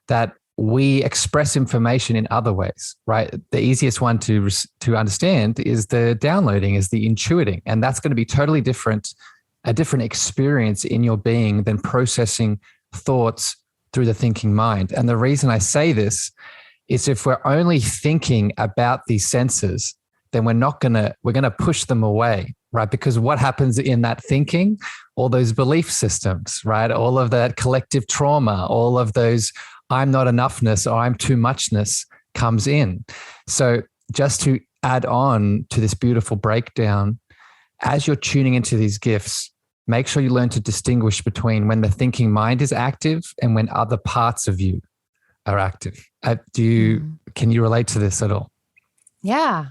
that we express information in other ways, right? The easiest one to understand is the downloading, is the intuiting. And that's going to be totally different, a different experience in your being than processing thoughts through the thinking mind. And the reason I say this is if we're only thinking about these senses, then we're going to push them away, right? Because what happens in that thinking, all those belief systems, right? All of that collective trauma, all of those I'm not enoughness or I'm too muchness comes in. So just to add on to this beautiful breakdown, as you're tuning into these gifts, make sure you learn to distinguish between when the thinking mind is active and when other parts of you are active. Can you relate to this at all?
Yeah.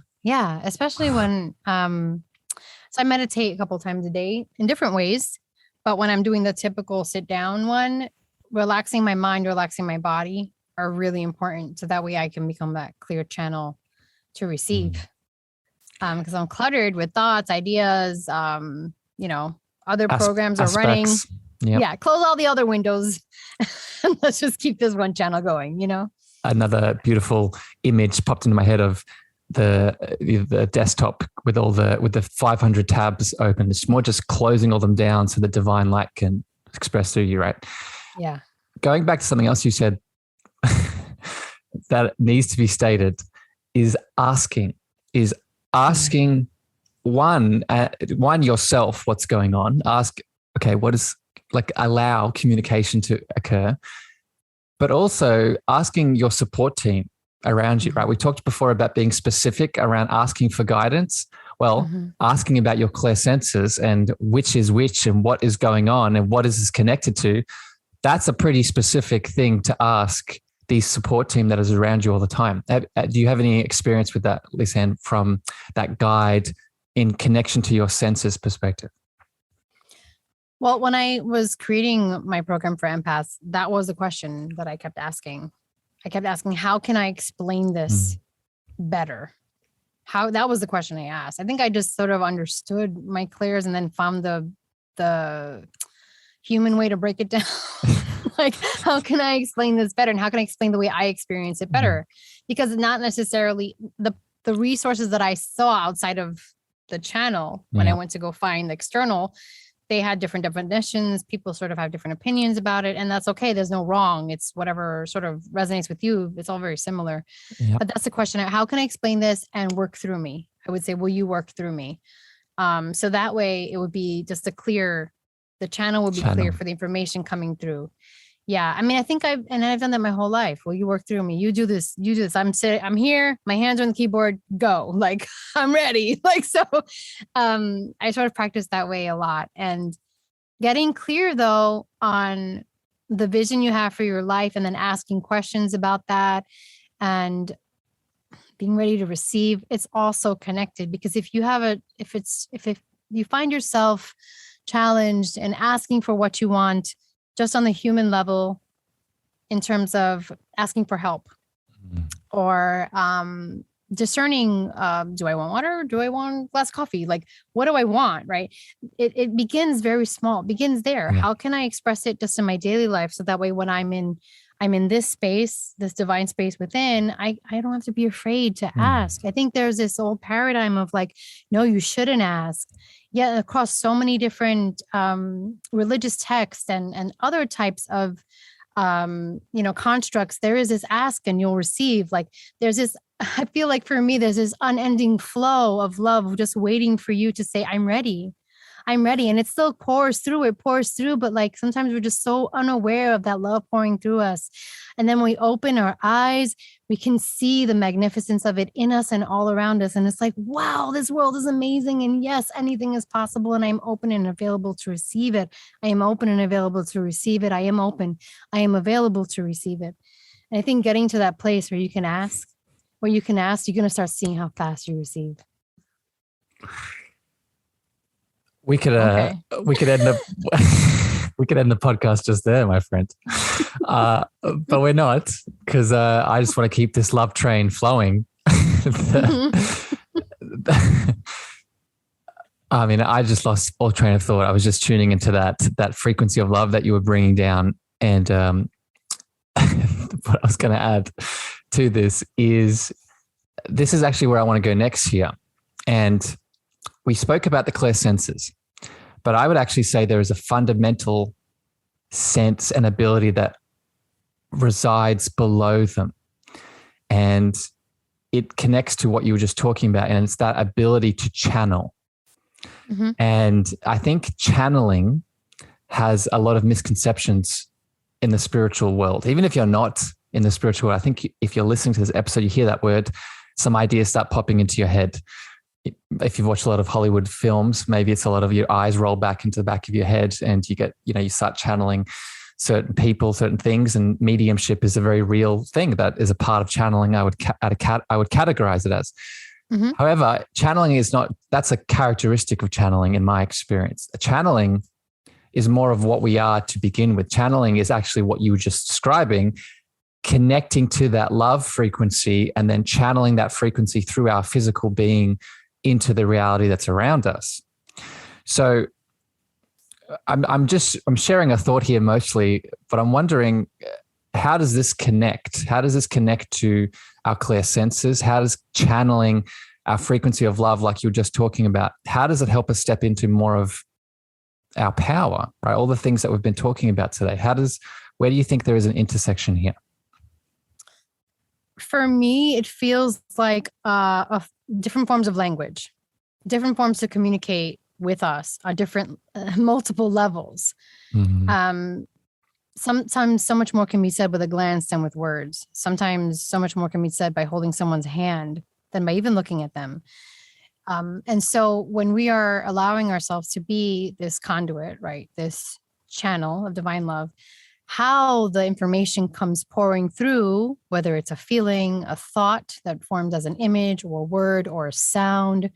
Especially when, so I meditate a couple of times a day in different ways, but when I'm doing the typical sit down one, relaxing my mind, relaxing my body are really important. So that way I can become that clear channel to receive. Because I'm cluttered with thoughts, ideas, other programs are running.
Yep.
Yeah. Close all the other windows. let's just keep this one channel going, you know?
Another beautiful image popped into my head of the desktop with the 500 tabs open. It's more just closing all them down so the divine light can express through you, right?
Yeah.
Going back to something else you said that needs to be stated is asking one yourself what's going on. Ask, okay, what is, like, allow communication to occur, but also asking your support team around you, right? We talked before about being specific around asking for guidance. Well, asking about your clairsenses and which is which and what is going on and what is this connected to, that's a pretty specific thing to ask the support team that is around you all the time. Do you have any experience with that, Lisann, from that guide in connection to your senses perspective?
Well, when I was creating my program for empaths, that was a question that I kept asking. How can I explain this better? That was the question I asked. I think I just sort of understood my clairs and then found the human way to break it down. Like, how can I explain this better? And how can I explain the way I experience it better? Because not necessarily the resources that I saw outside of the channel when I went to go find the external, they had different definitions. People sort of have different opinions about it. And that's okay. There's no wrong. It's whatever sort of resonates with you. It's all very similar. Yeah. But that's the question. How can I explain this and work through me? I would say, will you work through me? So that way it would be just the channel would be clear for the information coming through. Yeah. I mean, I think I've done that my whole life. Will you work through me? You do this. I'm here. My hands are on the keyboard. Go. Like, I'm ready. Like, so I sort of practice that way a lot. And getting clear though on the vision you have for your life and then asking questions about that and being ready to receive, it's also connected. Because if you find yourself challenged and asking for what you want just on the human level in terms of asking for help or discerning, do I want water? Do I want a glass of coffee? Like, what do I want? Right. It begins very small, begins there. Yeah. How can I express it just in my daily life? So that way, when I'm in this space, this divine space within, I don't have to be afraid to ask. I think there's this old paradigm of like, no, you shouldn't ask. Yeah, across so many different religious texts and other types of, constructs, there is this ask and you'll receive. Like there's this, I feel like for me, there's this unending flow of love just waiting for you to say, I'm ready. And it still pours through, but like sometimes we're just so unaware of that love pouring through us. And then when we open our eyes, we can see the magnificence of it in us and all around us. And it's like, wow, this world is amazing. And yes, anything is possible. And I'm open and available to receive it. I am open and available to receive it. I am open. I am available to receive it. And I think getting to that place where you can ask, you're going to start seeing how fast you receive.
We could end the podcast just there, my friend. But we're not, because I just want to keep this love train flowing. I mean, I just lost all train of thought. I was just tuning into that frequency of love that you were bringing down. And what I was going to add to this is actually where I want to go next here. And we spoke about the clairsenses, but I would actually say there is a fundamental sense and ability that resides below them. And it connects to what you were just talking about, and it's that ability to channel. Mm-hmm. And I think channeling has a lot of misconceptions in the spiritual world. Even if you're not in the spiritual world, I think if you're listening to this episode, you hear that word, some ideas start popping into your head. If you've watched a lot of Hollywood films, maybe it's a lot of your eyes roll back into the back of your head and you get, you start channeling certain people, certain things, and mediumship is a very real thing that is a part of channeling. I would categorize it as. Mm-hmm. However, channeling is not, that's a characteristic of channeling in my experience. Channeling is more of what we are to begin with. Channeling is actually what you were just describing, connecting to that love frequency and then channeling that frequency through our physical being into the reality that's around us. So I'm sharing a thought here mostly, but I'm wondering, how does this connect? How does this connect to our clear senses? How does channeling our frequency of love, like you were just talking about, how does it help us step into more of our power, right? All the things that we've been talking about today. Where do you think there is an intersection here?
For me, it feels like different forms of language, different forms to communicate with us on different, multiple levels.
Mm-hmm.
Sometimes so much more can be said with a glance than with words. Sometimes so much more can be said by holding someone's hand than by even looking at them. And so when we are allowing ourselves to be this conduit, right, this channel of divine love, how the information comes pouring through, whether it's a feeling, a thought that forms as an image or a word or a sound,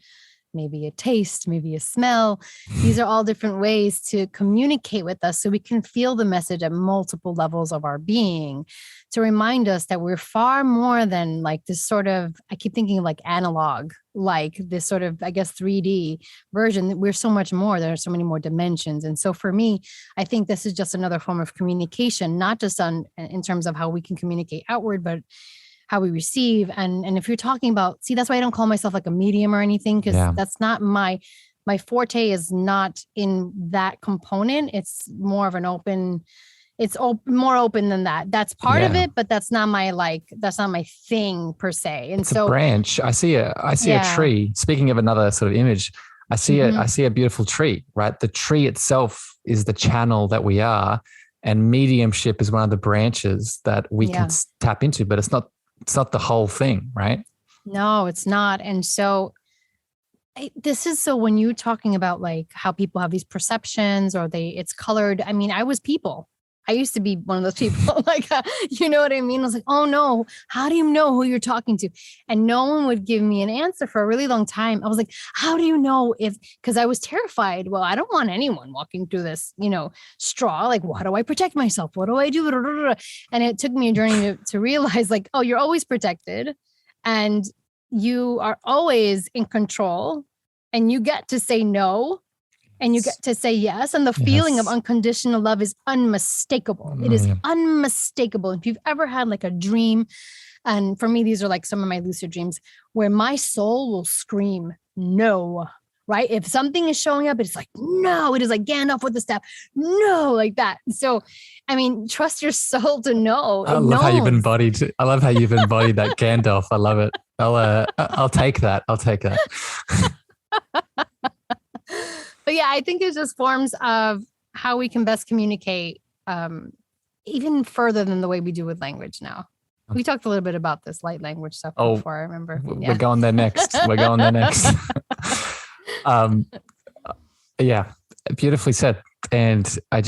maybe a taste, maybe a smell. These are all different ways to communicate with us so we can feel the message at multiple levels of our being, to remind us that we're far more than like this sort of, I keep thinking of like analog, like this sort of, I guess, 3D version. We're so much more. There are so many more dimensions. And so for me, I think this is just another form of communication, not just in terms of how we can communicate outward, but how we receive. And if you're talking about, see, that's why I don't call myself like a medium or anything, because that's not my forte is not in that component. It's more of an open, more open than that. That's part of it, but that's not my thing per se. And
it's a branch. I see a tree. Speaking of another sort of image, I see a beautiful tree, right? The tree itself is the channel that we are, and mediumship is one of the branches that we can tap into, but it's not the whole thing, right?
No, it's not. And so when you're talking about like how people have these perceptions or it's colored. I mean, I was people. I used to be one of those people, like, you know what I mean? I was like, oh no, how do you know who you're talking to? And no one would give me an answer for a really long time. I was like, how do you know because I was terrified. Well, I don't want anyone walking through this, straw. Like, how do I protect myself? What do I do? And it took me a journey to realize like, oh, you're always protected and you are always in control and you get to say no. And you get to say yes. And the feeling of unconditional love is unmistakable. It is unmistakable. If you've ever had like a dream, and for me, these are like some of my lucid dreams where my soul will scream, no, right? If something is showing up, it's like, no, it is like Gandalf with the staff. No, like that. So, I mean, trust your soul to know.
I love how you've embodied that Gandalf. I love it. I'll take that.
But yeah, I think it's just forms of how we can best communicate even further than the way we do with language now. We talked a little bit about this light language stuff before, I remember.
We're going there next. Yeah, beautifully said. And I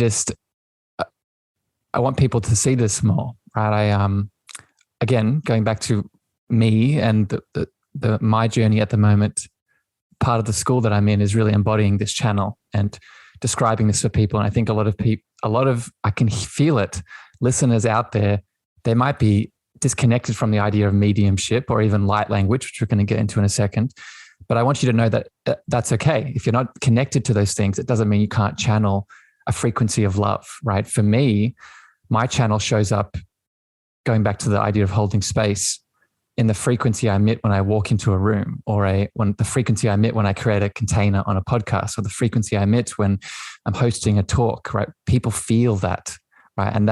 want people to see this more, right? Again, going back to me and my journey at the moment, part of the school that I'm in is really embodying this channel and describing this for people. And I think I can feel it. Listeners out there, they might be disconnected from the idea of mediumship or even light language, which we're going to get into in a second. But I want you to know that that's okay. If you're not connected to those things, it doesn't mean you can't channel a frequency of love, right? For me, my channel shows up, going back to the idea of holding space, in the frequency I emit when I walk into a room, or the frequency I emit when I create a container on a podcast, or the frequency I emit when I'm hosting a talk, right? People feel that, right? And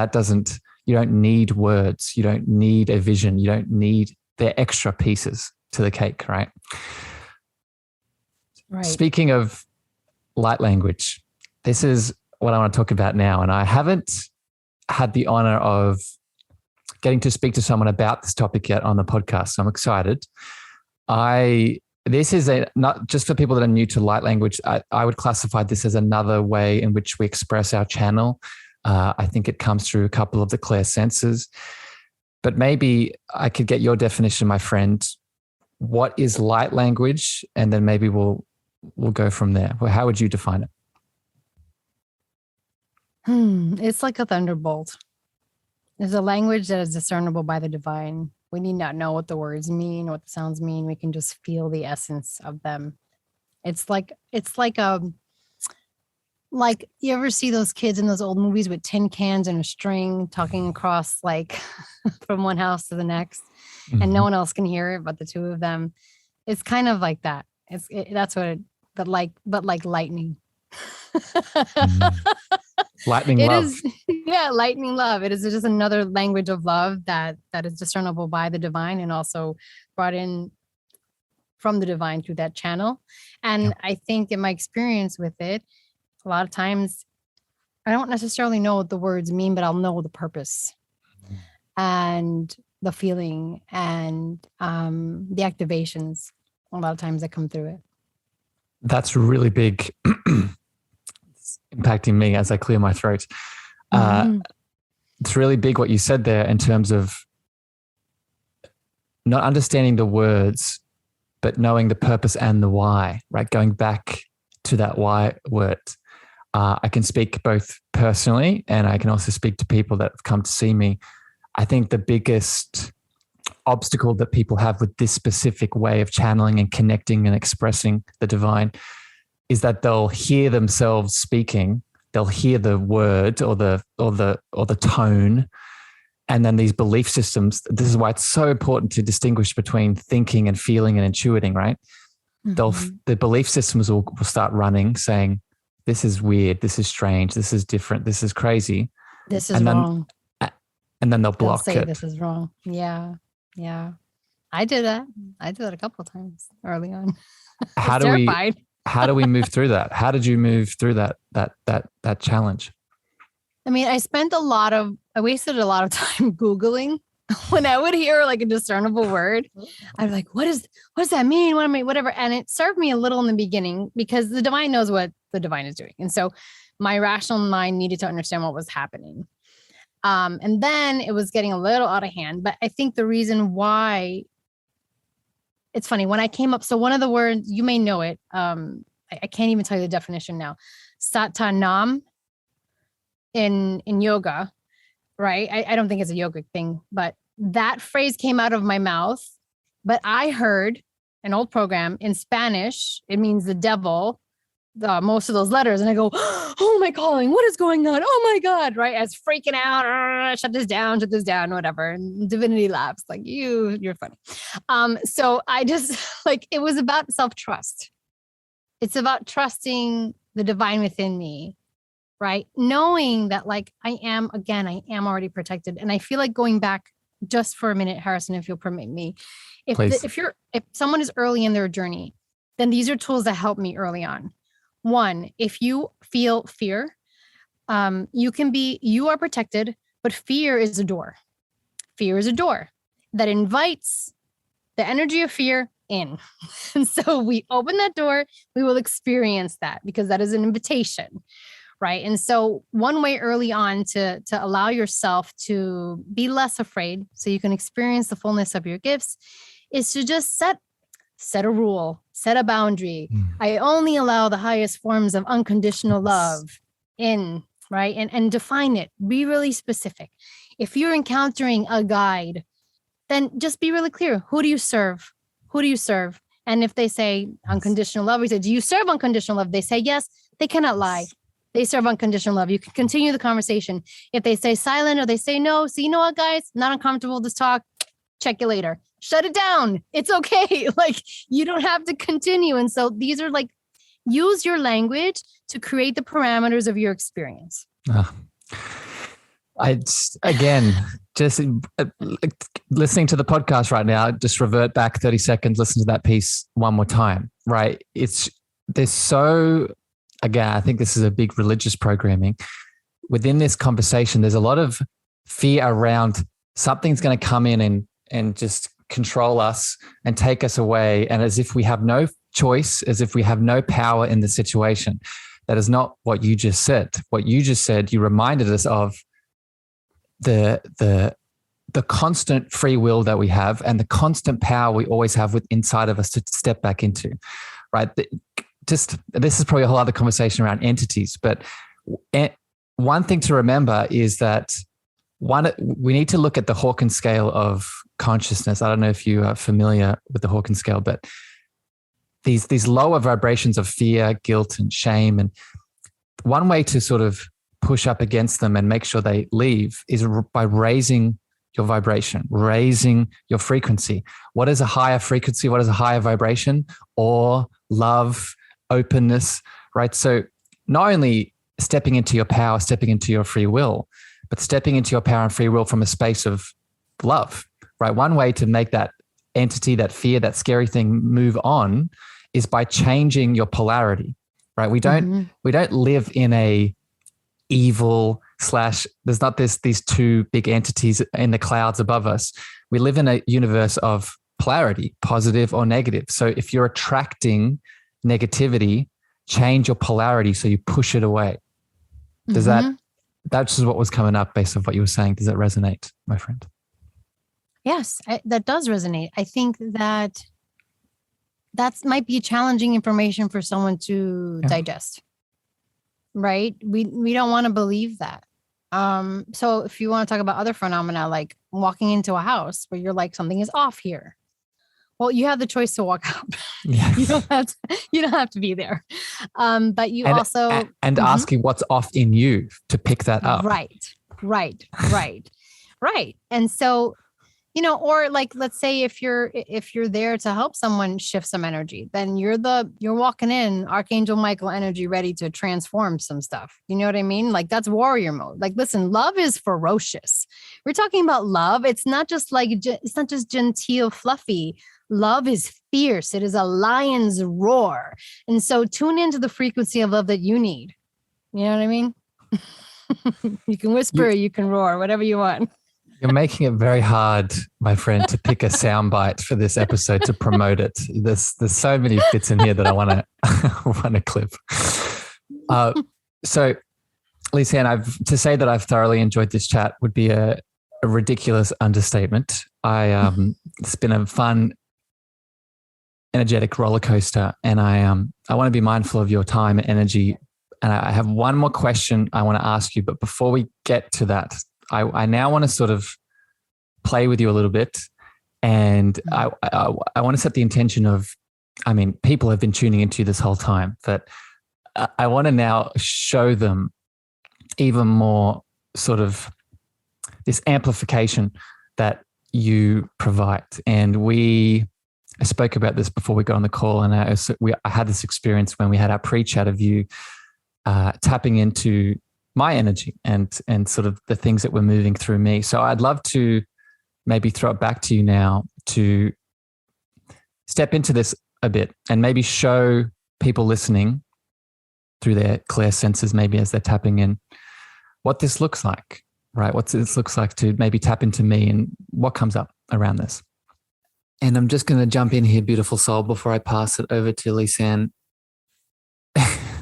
you don't need words. You don't need a vision. You don't need the extra pieces to the cake, right? Right. Speaking of light language, this is what I want to talk about now. And I haven't had the honor of getting to speak to someone about this topic yet on the podcast. So I'm excited. This is not just for people that are new to light language. I would classify this as another way in which we express our channel. I think it comes through a couple of the clear senses, but maybe I could get your definition, my friend. What is light language? And then maybe we'll go from there. Well, how would you define it?
It's like a thunderbolt. There's a language that is discernible by the divine. We need not know what the words mean, what the sounds mean. We can just feel the essence of them. It's like like, you ever see those kids in those old movies with tin cans and a string talking across like from one house to the next, and no one else can hear it but the two of them? It's kind of like that. That's what it, but like lightning.
Lightning
It
love.
is, yeah, lightning love. It is just another language of love that is discernible by the divine and also brought in from the divine through that channel. And I think in my experience with it, a lot of times I don't necessarily know what the words mean, but I'll know the purpose and the feeling and the activations a lot of times that come through it.
That's really big. It's impacting me as I clear my throat. It's really big what you said there in terms of not understanding the words, but knowing the purpose and the why, right? Going back to that why word. I can speak both personally and I can also speak to people that have come to see me. I think the biggest obstacle that people have with this specific way of channeling and connecting and expressing the divine is that they'll hear themselves speaking, they'll hear the word or the tone, and then these belief systems. This is why it's so important to distinguish between thinking and feeling and intuiting, right? The belief systems will start running, saying, this is weird, this is strange, this is different, this is crazy.
This is wrong.
And then they'll block
say
it.
This is wrong. Yeah. I did that a couple of times early on.
How do we move through that? How did you move through that challenge?
I mean, I wasted a lot of time Googling. When I would hear like a discernible word, I'd be like, what does that mean? Whatever. And it served me a little in the beginning because the divine knows what the divine is doing. And so my rational mind needed to understand what was happening. And then it was getting a little out of hand. But I think the reason why, it's funny, when I came up, so one of the words, you may know it, I can't even tell you the definition now. Satanam in yoga, right? I don't think it's a yogic thing, but that phrase came out of my mouth. But I heard an old program in Spanish. It means the devil, most of those letters. And I go, oh my calling, what is going on? Oh my God, right? I was freaking out, shut this down, whatever. And divinity laughs like, you're funny. So I just like, it was about self-trust. It's about trusting the divine within me, right? Knowing that like, I am already protected. And I feel like going back just for a minute, Harrison, if you'll permit me, if someone is early in their journey, then these are tools that help me early on. One, if you feel fear, you are protected, but fear is a door. Fear is a door that invites the energy of fear in. And so we open that door, we will experience that because that is an invitation, right? And so one way early on to allow yourself to be less afraid so you can experience the fullness of your gifts is to just set a rule, set a boundary. I only allow the highest forms of unconditional love in, right? And define it. Be really specific. If you're encountering a guide, then just be really clear. Who do you serve? Who do you serve? And if they say unconditional love, we say, do you serve unconditional love? They say yes. They cannot lie. They serve unconditional love. You can continue the conversation. If they say silent or they say no, so you know what, guys, not uncomfortable with this talk. Check you later. Shut it down. It's okay. Like, you don't have to continue. And so these are like, use your language to create the parameters of your experience. Just listening to the podcast right now, just revert back 30 seconds, listen to that piece one more time, right? I think this is a big religious programming. Within this conversation, there's a lot of fear around something's going to come in and just control us and take us away. And as if we have no choice, as if we have no power in the situation. That is not what you just said. What you just said, you reminded us of the constant free will that we have and the constant power we always have inside of us to step back into, right? This is probably a whole other conversation around entities, but one thing to remember is that we need to look at the Hawkins scale of consciousness. I don't know if you are familiar with the Hawkins scale, but these lower vibrations of fear, guilt, and shame, and
one way to sort of push up against them and make sure they leave is by raising your vibration, raising your frequency. What is a higher frequency? What is a higher vibration? Or love, openness, right? So not only stepping into your power, stepping into your free will, but stepping into your power and free will from a space of love, right? One way to make that entity, that fear, that scary thing move on is by changing your polarity, right? We don't live in a evil / there's not these two big entities in the clouds above us. We live in a universe of polarity, positive or negative. So if you're attracting negativity, change your polarity so you push it away. Does that's just what was coming up based on what you were saying. Does that resonate, my friend?
Yes, that does resonate. I think that might be challenging information for someone to digest, right? We don't want to believe that. So if you want to talk about other phenomena, like walking into a house where you're like, something is off here. Well, you have the choice to walk out.
Yeah.
You don't have to be there. But you also
asking what's off in you to pick that up.
Right. And so, or like, let's say if you're there to help someone shift some energy, then you're walking in Archangel Michael energy, ready to transform some stuff. You know what I mean? Like, that's warrior mode. Like, listen, love is ferocious. We're talking about love. It's not just genteel, fluffy. Love is fierce. It is a lion's roar. And so tune into the frequency of love that you need. You know what I mean? You can whisper, you can roar, whatever you want.
You're making it very hard, my friend, to pick a soundbite for this episode to promote it. There's so many bits in here that I want to clip. So, Lisann, to say that I've thoroughly enjoyed this chat would be a ridiculous understatement. It's been a fun, energetic roller coaster, and I want to be mindful of your time and energy. And I have one more question I want to ask you, but before we get to that, I now want to sort of play with you a little bit, and I want to set the intention of, people have been tuning into this whole time, but I want to now show them even more sort of this amplification that you provide. And I spoke about this before we got on the call, and I had this experience when we had our pre-chat of you tapping into my energy and sort of the things that were moving through me. So I'd love to maybe throw it back to you now to step into this a bit and maybe show people listening through their clear senses, maybe as they're tapping in, what this looks like, right? What this looks like to maybe tap into me and what comes up around this. And I'm just going to jump in here, beautiful soul, before I pass it over to Lisann.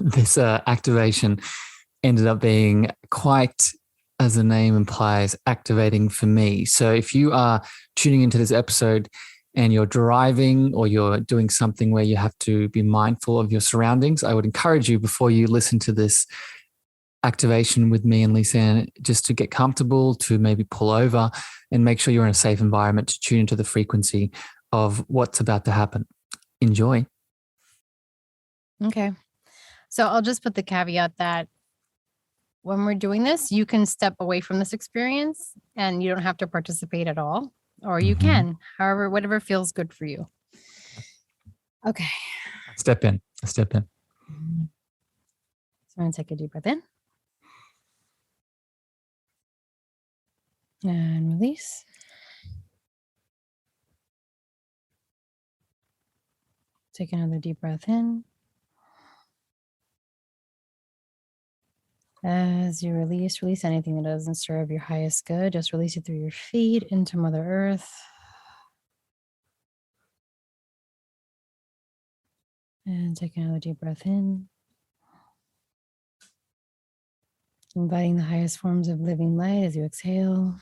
This activation ended up being quite, as the name implies, activating for me. So if you are tuning into this episode and you're driving or you're doing something where you have to be mindful of your surroundings, I would encourage you, before you listen to this activation with me and Lisann, just to get comfortable, to maybe pull over and make sure you're in a safe environment to tune into the frequency of what's about to happen. Enjoy.
Okay. So I'll just put the caveat that when we're doing this, you can step away from this experience and you don't have to participate at all, or you can, however, whatever feels good for you. Okay.
Step in.
So I'm going to take a deep breath in and release. Take another deep breath in. As you release anything that doesn't serve your highest good. Just release it through your feet into Mother Earth. And take another deep breath in. Inviting the highest forms of living light as you exhale.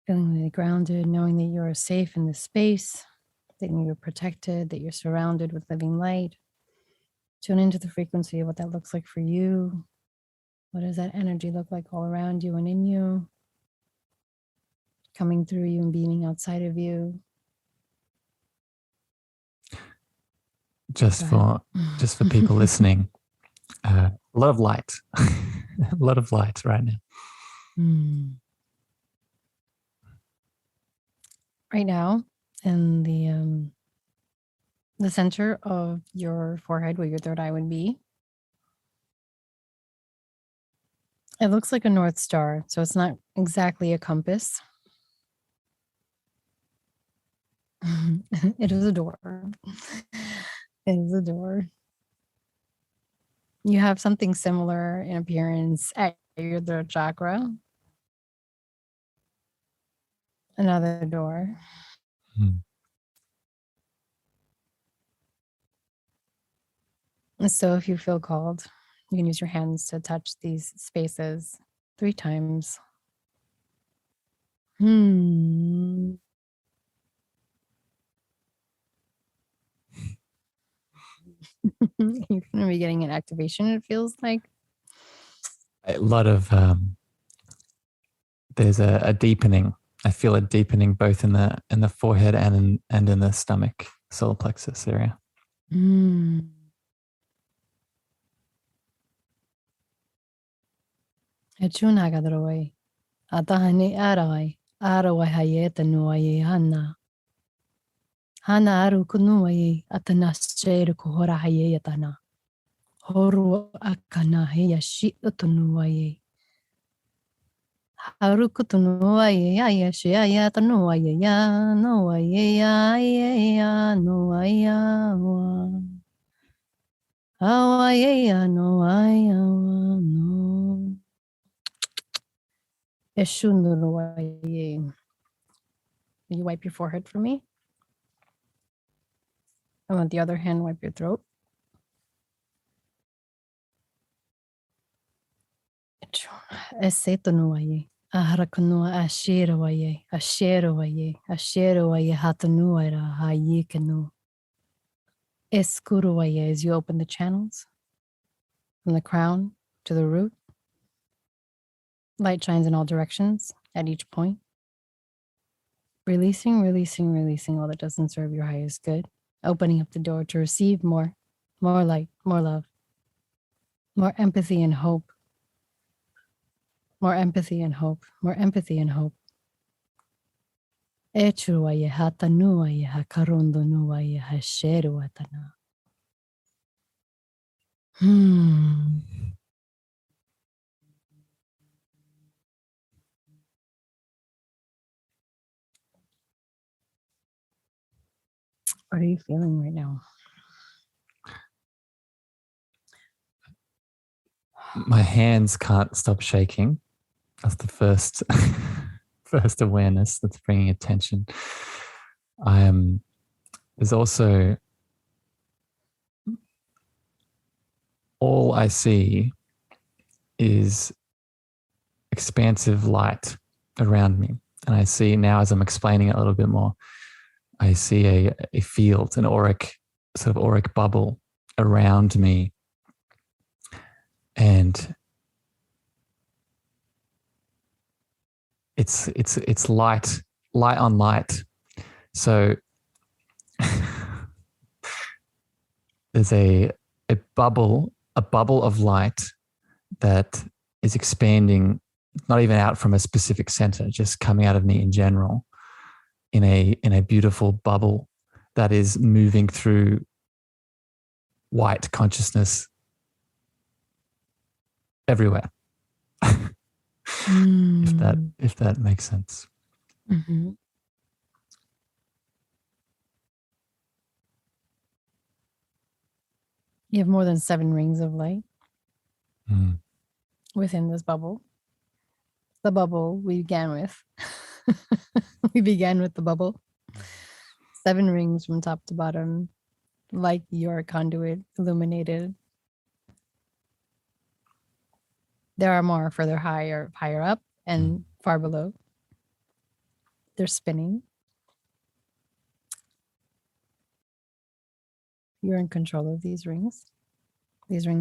Feeling really grounded, knowing that you are safe in this space, that you're protected, that you're surrounded with living light. Tune into the frequency of what that looks like for you. What does that energy look like all around you and in you? Coming through you and beaming outside of you.
just for people listening. A lot of light, a lot of light right now.
Right now, in the center of your forehead, where your third eye would be, it looks like a North Star. So it's not exactly a compass. It is a door. It is a door. You have something similar in appearance at your third chakra. Another door. And so if you feel called, you can use your hands to touch these spaces 3 times. You're going to be getting an activation, it feels like.
A lot of, there's a deepening. I feel a deepening both in the forehead and in the stomach, solar plexus area.
Echunagadaroi. Atahani arai. Arawai hayeta nuaye hana. Hana aru kunuaye atanasheru kuhora hayetana. Horu akana heyashi utunuaye. Harukutunuaye ayashi ayatanuaye ya noaye ya noaya wa. Awaye ya noaya wa no. Eshunuaye. Will you wipe your forehead for me? And with the other hand, wipe your throat. Esetanuaye. Aharakanua ashirawaye. Ashirawaye. Ashirawaye hatanuaira hayikanu. Eskuruaye as you open the channels from the crown to the root. Light shines in all directions at each point. Releasing, releasing, releasing all that doesn't serve your highest good. Opening up the door to receive more light, more love, more empathy and hope. More empathy and hope, more empathy and hope. Echuaye hatanuaye hakarondo nuaye hasheru atana. What are you feeling right now?
My hands can't stop shaking. That's the first awareness that's bringing attention. There's also, all I see is expansive light around me. And I see now, as I'm explaining it a little bit more, I see a field, an auric bubble around me. And it's light on light. So there's a bubble of light that is expanding, not even out from a specific center, just coming out of me in general, in a beautiful bubble that is moving through white consciousness everywhere. If that makes sense.
Mm-hmm. You have more than 7 rings of light within this bubble. The bubble we began with. We began with the bubble. 7 rings from top to bottom, like your conduit, illuminated. There are more further higher up and far below. They're spinning. You're in control of these rings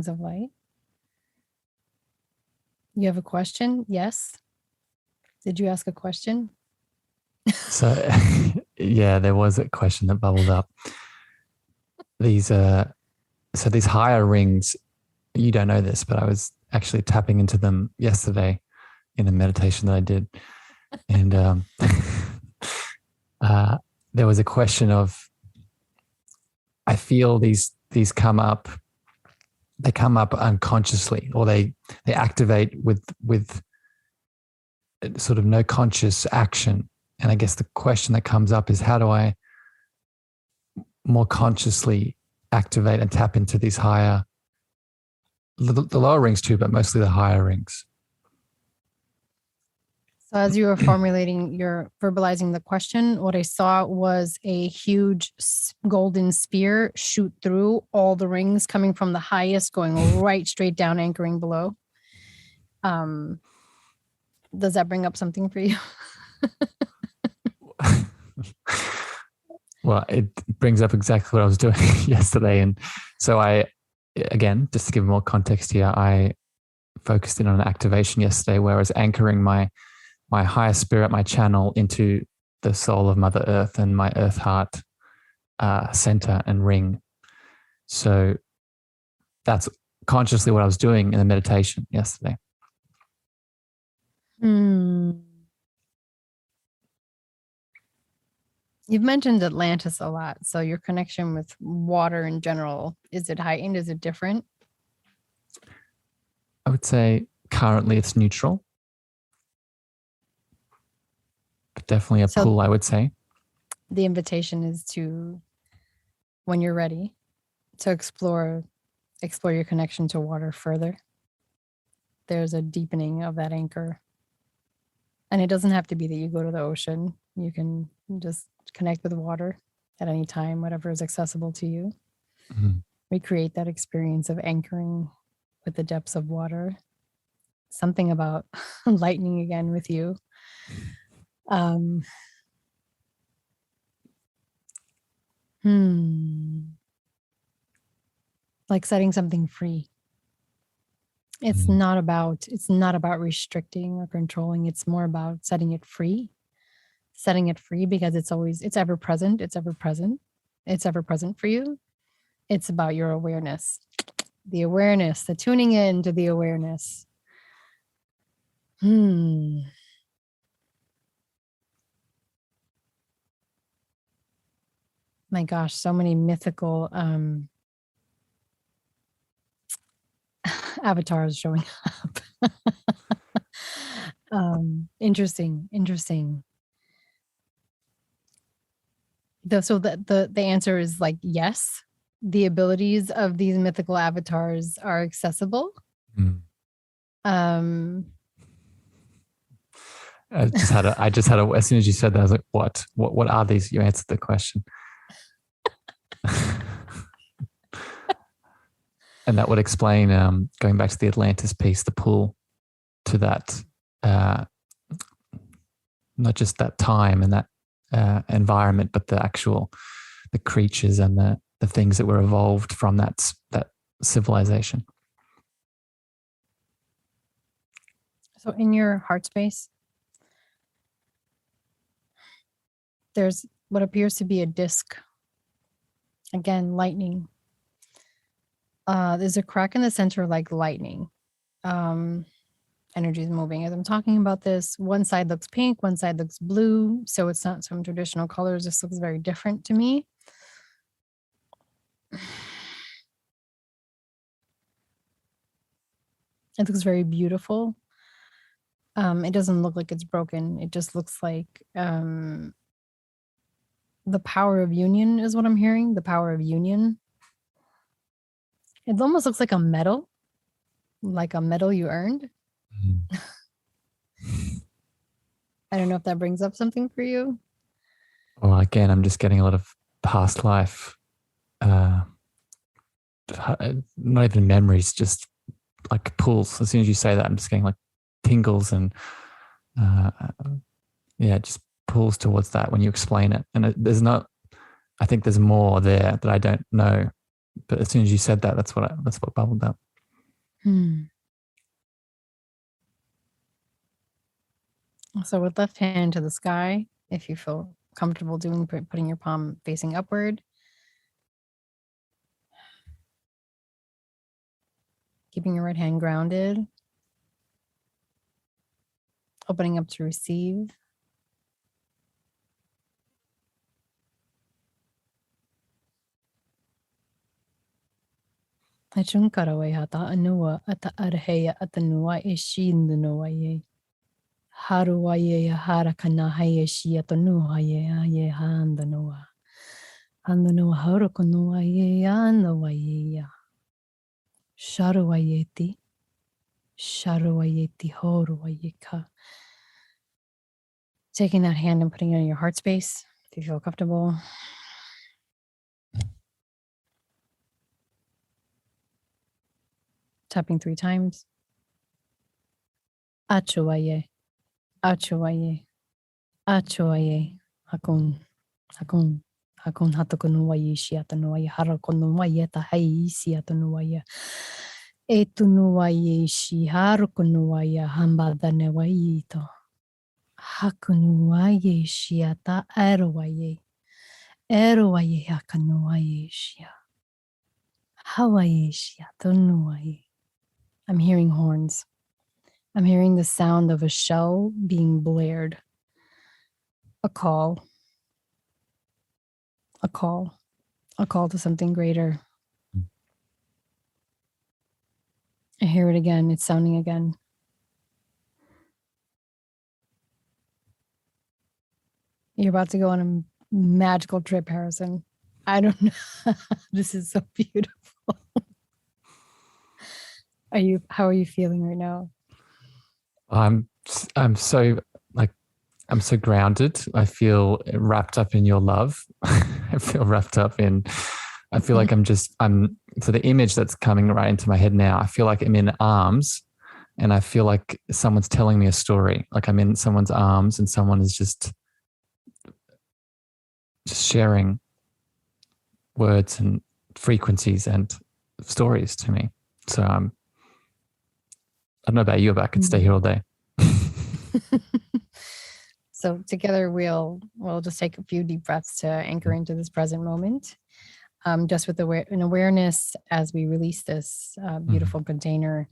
of light. You have a question? Yes. Did you ask a question?
So, yeah, there was a question that bubbled up. these higher rings, you don't know this, but I was actually tapping into them yesterday in a meditation that I did. And there was a question of, I feel these come up, they come up unconsciously, or they activate with sort of no conscious action. And I guess the question that comes up is, how do I more consciously activate and tap into these higher, the lower rings too, but mostly the higher rings?
So as you were verbalizing the question, what I saw was a huge golden spear shoot through all the rings, coming from the highest, going right straight down, anchoring below. Does that bring up something for you?
Well, it brings up exactly what I was doing yesterday. And so again, just to give more context here, I focused in on an activation yesterday where I was anchoring my higher spirit, my channel, into the soul of Mother Earth and my earth heart center and ring. So that's consciously what I was doing in the meditation yesterday.
You've mentioned Atlantis a lot. So your connection with water in general, is it heightened? Is it different?
I would say currently it's neutral, but definitely a pull, I would say.
The invitation is to, when you're ready, to explore your connection to water further. There's a deepening of that anchor. And it doesn't have to be that you go to the ocean. You can just connect with water at any time, whatever is accessible to you. Mm-hmm. Recreate that experience of anchoring with the depths of water. Something about lightning again with you. Like setting something free. It's not about restricting or controlling. It's more about setting it free because it's ever present. It's ever present for you. It's about your awareness, the tuning in to the awareness. My gosh, so many mythical avatars showing up. Interesting. So the answer is like, yes, the abilities of these mythical avatars are accessible.
I just had as soon as you said that, I was like, what are these? You answered the question. And that would explain, going back to the Atlantis piece, the pull to that, not just that time and that environment, but the creatures and the things that were evolved from that civilization.
So in your heart space, there's what appears to be a disc. Again, lightning. There's a crack in the center like lightning. Energy is moving. As I'm talking about this, one side looks pink, one side looks blue. So it's not some traditional colors. This looks very different to me. It looks very beautiful. It doesn't look like it's broken. It just looks like the power of union is what I'm hearing. The power of union. It almost looks like a medal you earned. I don't know if that brings up something for you.
Well, again, I'm just getting a lot of past life, not even memories, just like pulls. As soon as you say that, I'm just getting like tingles and just pulls towards that when you explain it. And I think there's more there that I don't know. But as soon as you said that, that's what bubbled up.
So with left hand to the sky, if you feel comfortable putting your palm facing upward, Keeping your right hand grounded. Opening up to receive. Achunkarawe hata anua ata arheya atanua ishindunoa ye. Haruwa ye harakana haye shiatanua ye handanoa. Handanoa harukonoa ye anoa ye ya. Sharuayeti. Sharuayeti horuayeka. Taking that hand and putting it in your heart space if you feel comfortable. Tapping 3 times. Achuaye. Achuaye. Achuaye. Hakun. Hakun. Hakun hatakunuaye shiatanuaye harakunuaye tahai siatanuaye. Etunuaye shi harukunuaye hambadanewaito. Hakunuaye shiata eruaye. Eruaye hakanuaye shia. Hawaye shiatanuaye. I'm hearing horns. I'm hearing the sound of a shell being blared. A call. A call. A call to something greater. I hear it again. It's sounding again. You're about to go on a magical trip, Harrison. I don't know. This is so beautiful. How are you feeling right now?
I'm so grounded. I feel wrapped up in your love. I feel like so the image that's coming right into my head now, I feel like I'm in arms and I feel like someone's telling me a story. Like I'm in someone's arms and someone is just sharing words and frequencies and stories to me. So I don't know about you, but I could stay here all day.
So together we'll just take a few deep breaths to anchor into this present moment. Just with an awareness as we release this beautiful container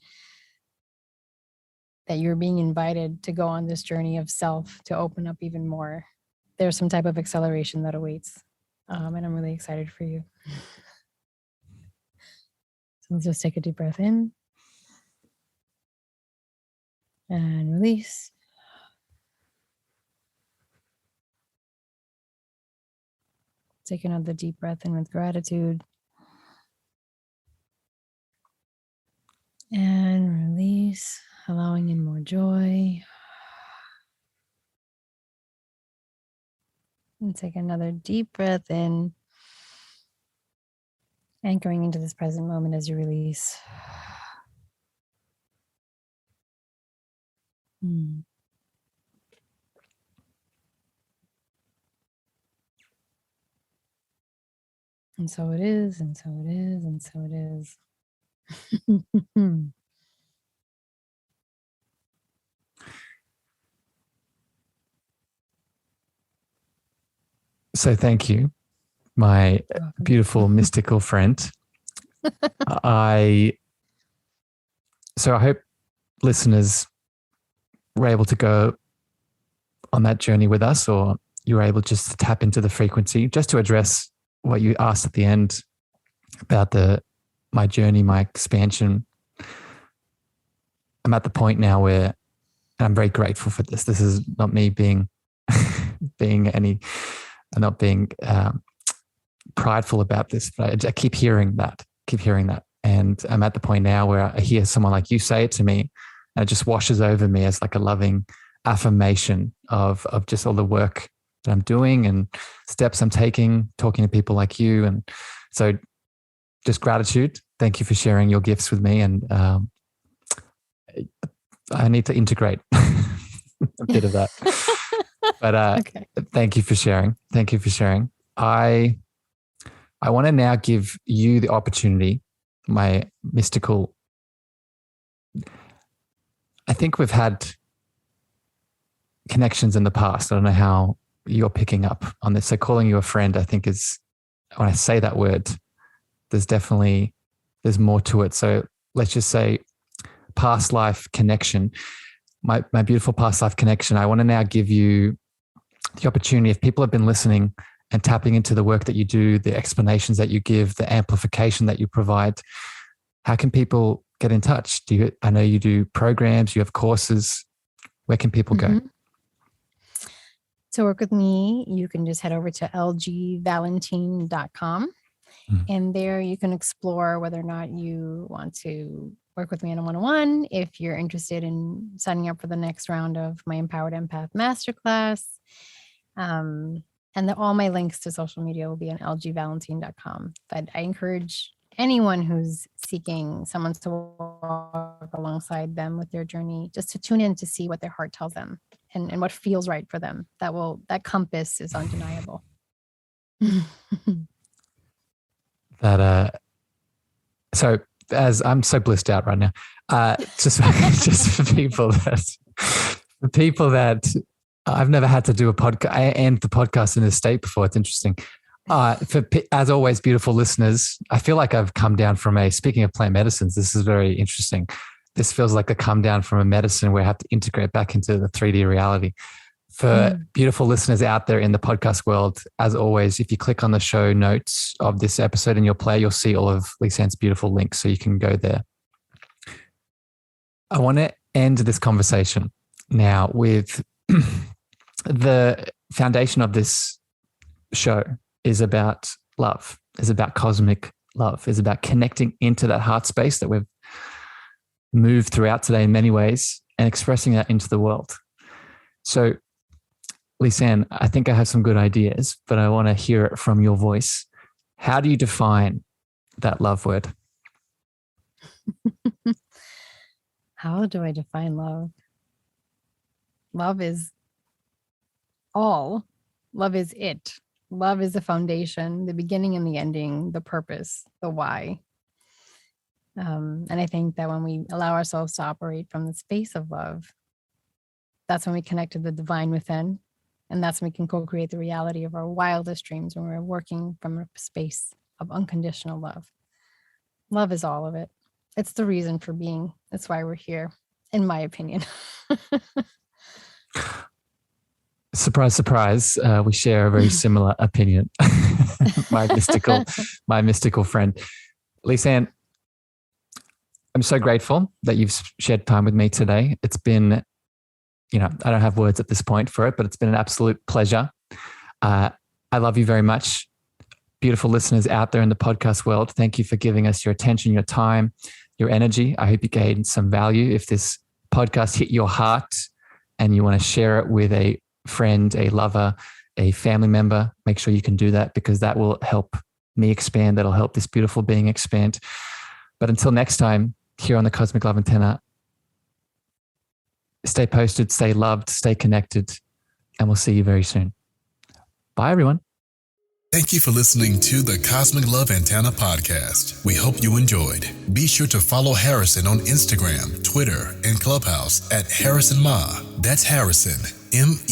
that you're being invited to go on this journey of self, to open up even more. There's some type of acceleration that awaits. And I'm really excited for you. So let's just take a deep breath in and release. Take another deep breath in with gratitude. And release, allowing in more joy. And take another deep breath in, anchoring into this present moment as you release. And so it is, and so it is, and so it is.
So thank you, my beautiful mystical friend. I hope listeners were able to go on that journey with us, or you were able just to tap into the frequency, just to address what you asked at the end about my journey, my expansion. I'm at the point now where I'm very grateful for this. This is not me being not being prideful about this, but I keep hearing that. And I'm at the point now where I hear someone like you say it to me, and it just washes over me as like a loving affirmation of just all the work that I'm doing and steps I'm taking, talking to people like you. And so just gratitude. Thank you for sharing your gifts with me. And I need to integrate a bit of that. But okay. Thank you for sharing. I want to now give you the opportunity, my mystical. I think we've had connections in the past. I don't know how you're picking up on this. So calling you a friend, I think is, when I say that word, there's more to it. So let's just say, past life connection, my beautiful past life connection, I want to now give you the opportunity, if people have been listening and tapping into the work that you do, the explanations that you give, the amplification that you provide, how can people get in touch? I know you do programs, you have courses. Where can people go?
To work with me, you can just head over to lgvalentin.com. And there you can explore whether or not you want to work with me on a one-on-one. If you're interested in signing up for the next round of my Empowered Empath Masterclass. And all my links to social media will be on lgvalentin.com. But I encourage anyone who's seeking someone to walk alongside them with their journey, just to tune in to see what their heart tells them and what feels right for them. That compass is undeniable.
So as I'm so blissed out right now, just for people that I've never had to do a podcast and the podcast in this state before. It's interesting. As always, beautiful listeners, I feel like I've come down from speaking of plant medicines, this is very interesting. This feels like a come down from a medicine where I have to integrate back into the 3D reality. For beautiful listeners out there in the podcast world, as always, if you click on the show notes of this episode in your player, you'll see all of Lisann's beautiful links, so you can go there. I want to end this conversation now with the foundation of this show is about love, is about cosmic love, is about connecting into that heart space that we've moved throughout today in many ways and expressing that into the world. So, Lisann, I think I have some good ideas, but I want to hear it from your voice. How do you define that love word?
How do I define love? Love is all. Love is it. Love is the foundation, the beginning and the ending, the purpose, the why. And I think that when we allow ourselves to operate from the space of love, that's when we connect to the divine within. And that's when we can co-create the reality of our wildest dreams, when we're working from a space of unconditional love. Love is all of it. It's the reason for being. That's why we're here, in my opinion.
Surprise, surprise. We share a very similar opinion. my mystical friend. Lisann, I'm so grateful that you've shared time with me today. It's been, I don't have words at this point for it, but it's been an absolute pleasure. I love you very much. Beautiful listeners out there in the podcast world, thank you for giving us your attention, your time, your energy. I hope you gained some value. If this podcast hit your heart and you want to share it with a friend, a lover, a family member, make sure you can do that, because that will help me expand. That'll help this beautiful being expand. But until next time, here on the Cosmic Love Antenna, stay posted, stay loved, stay connected, and we'll see you very soon. Bye, everyone.
Thank you for listening to the Cosmic Love Antenna podcast. We hope you enjoyed. Be sure to follow Harrison on Instagram, Twitter, and Clubhouse at Harrison Ma. That's Harrison, MEAGHER.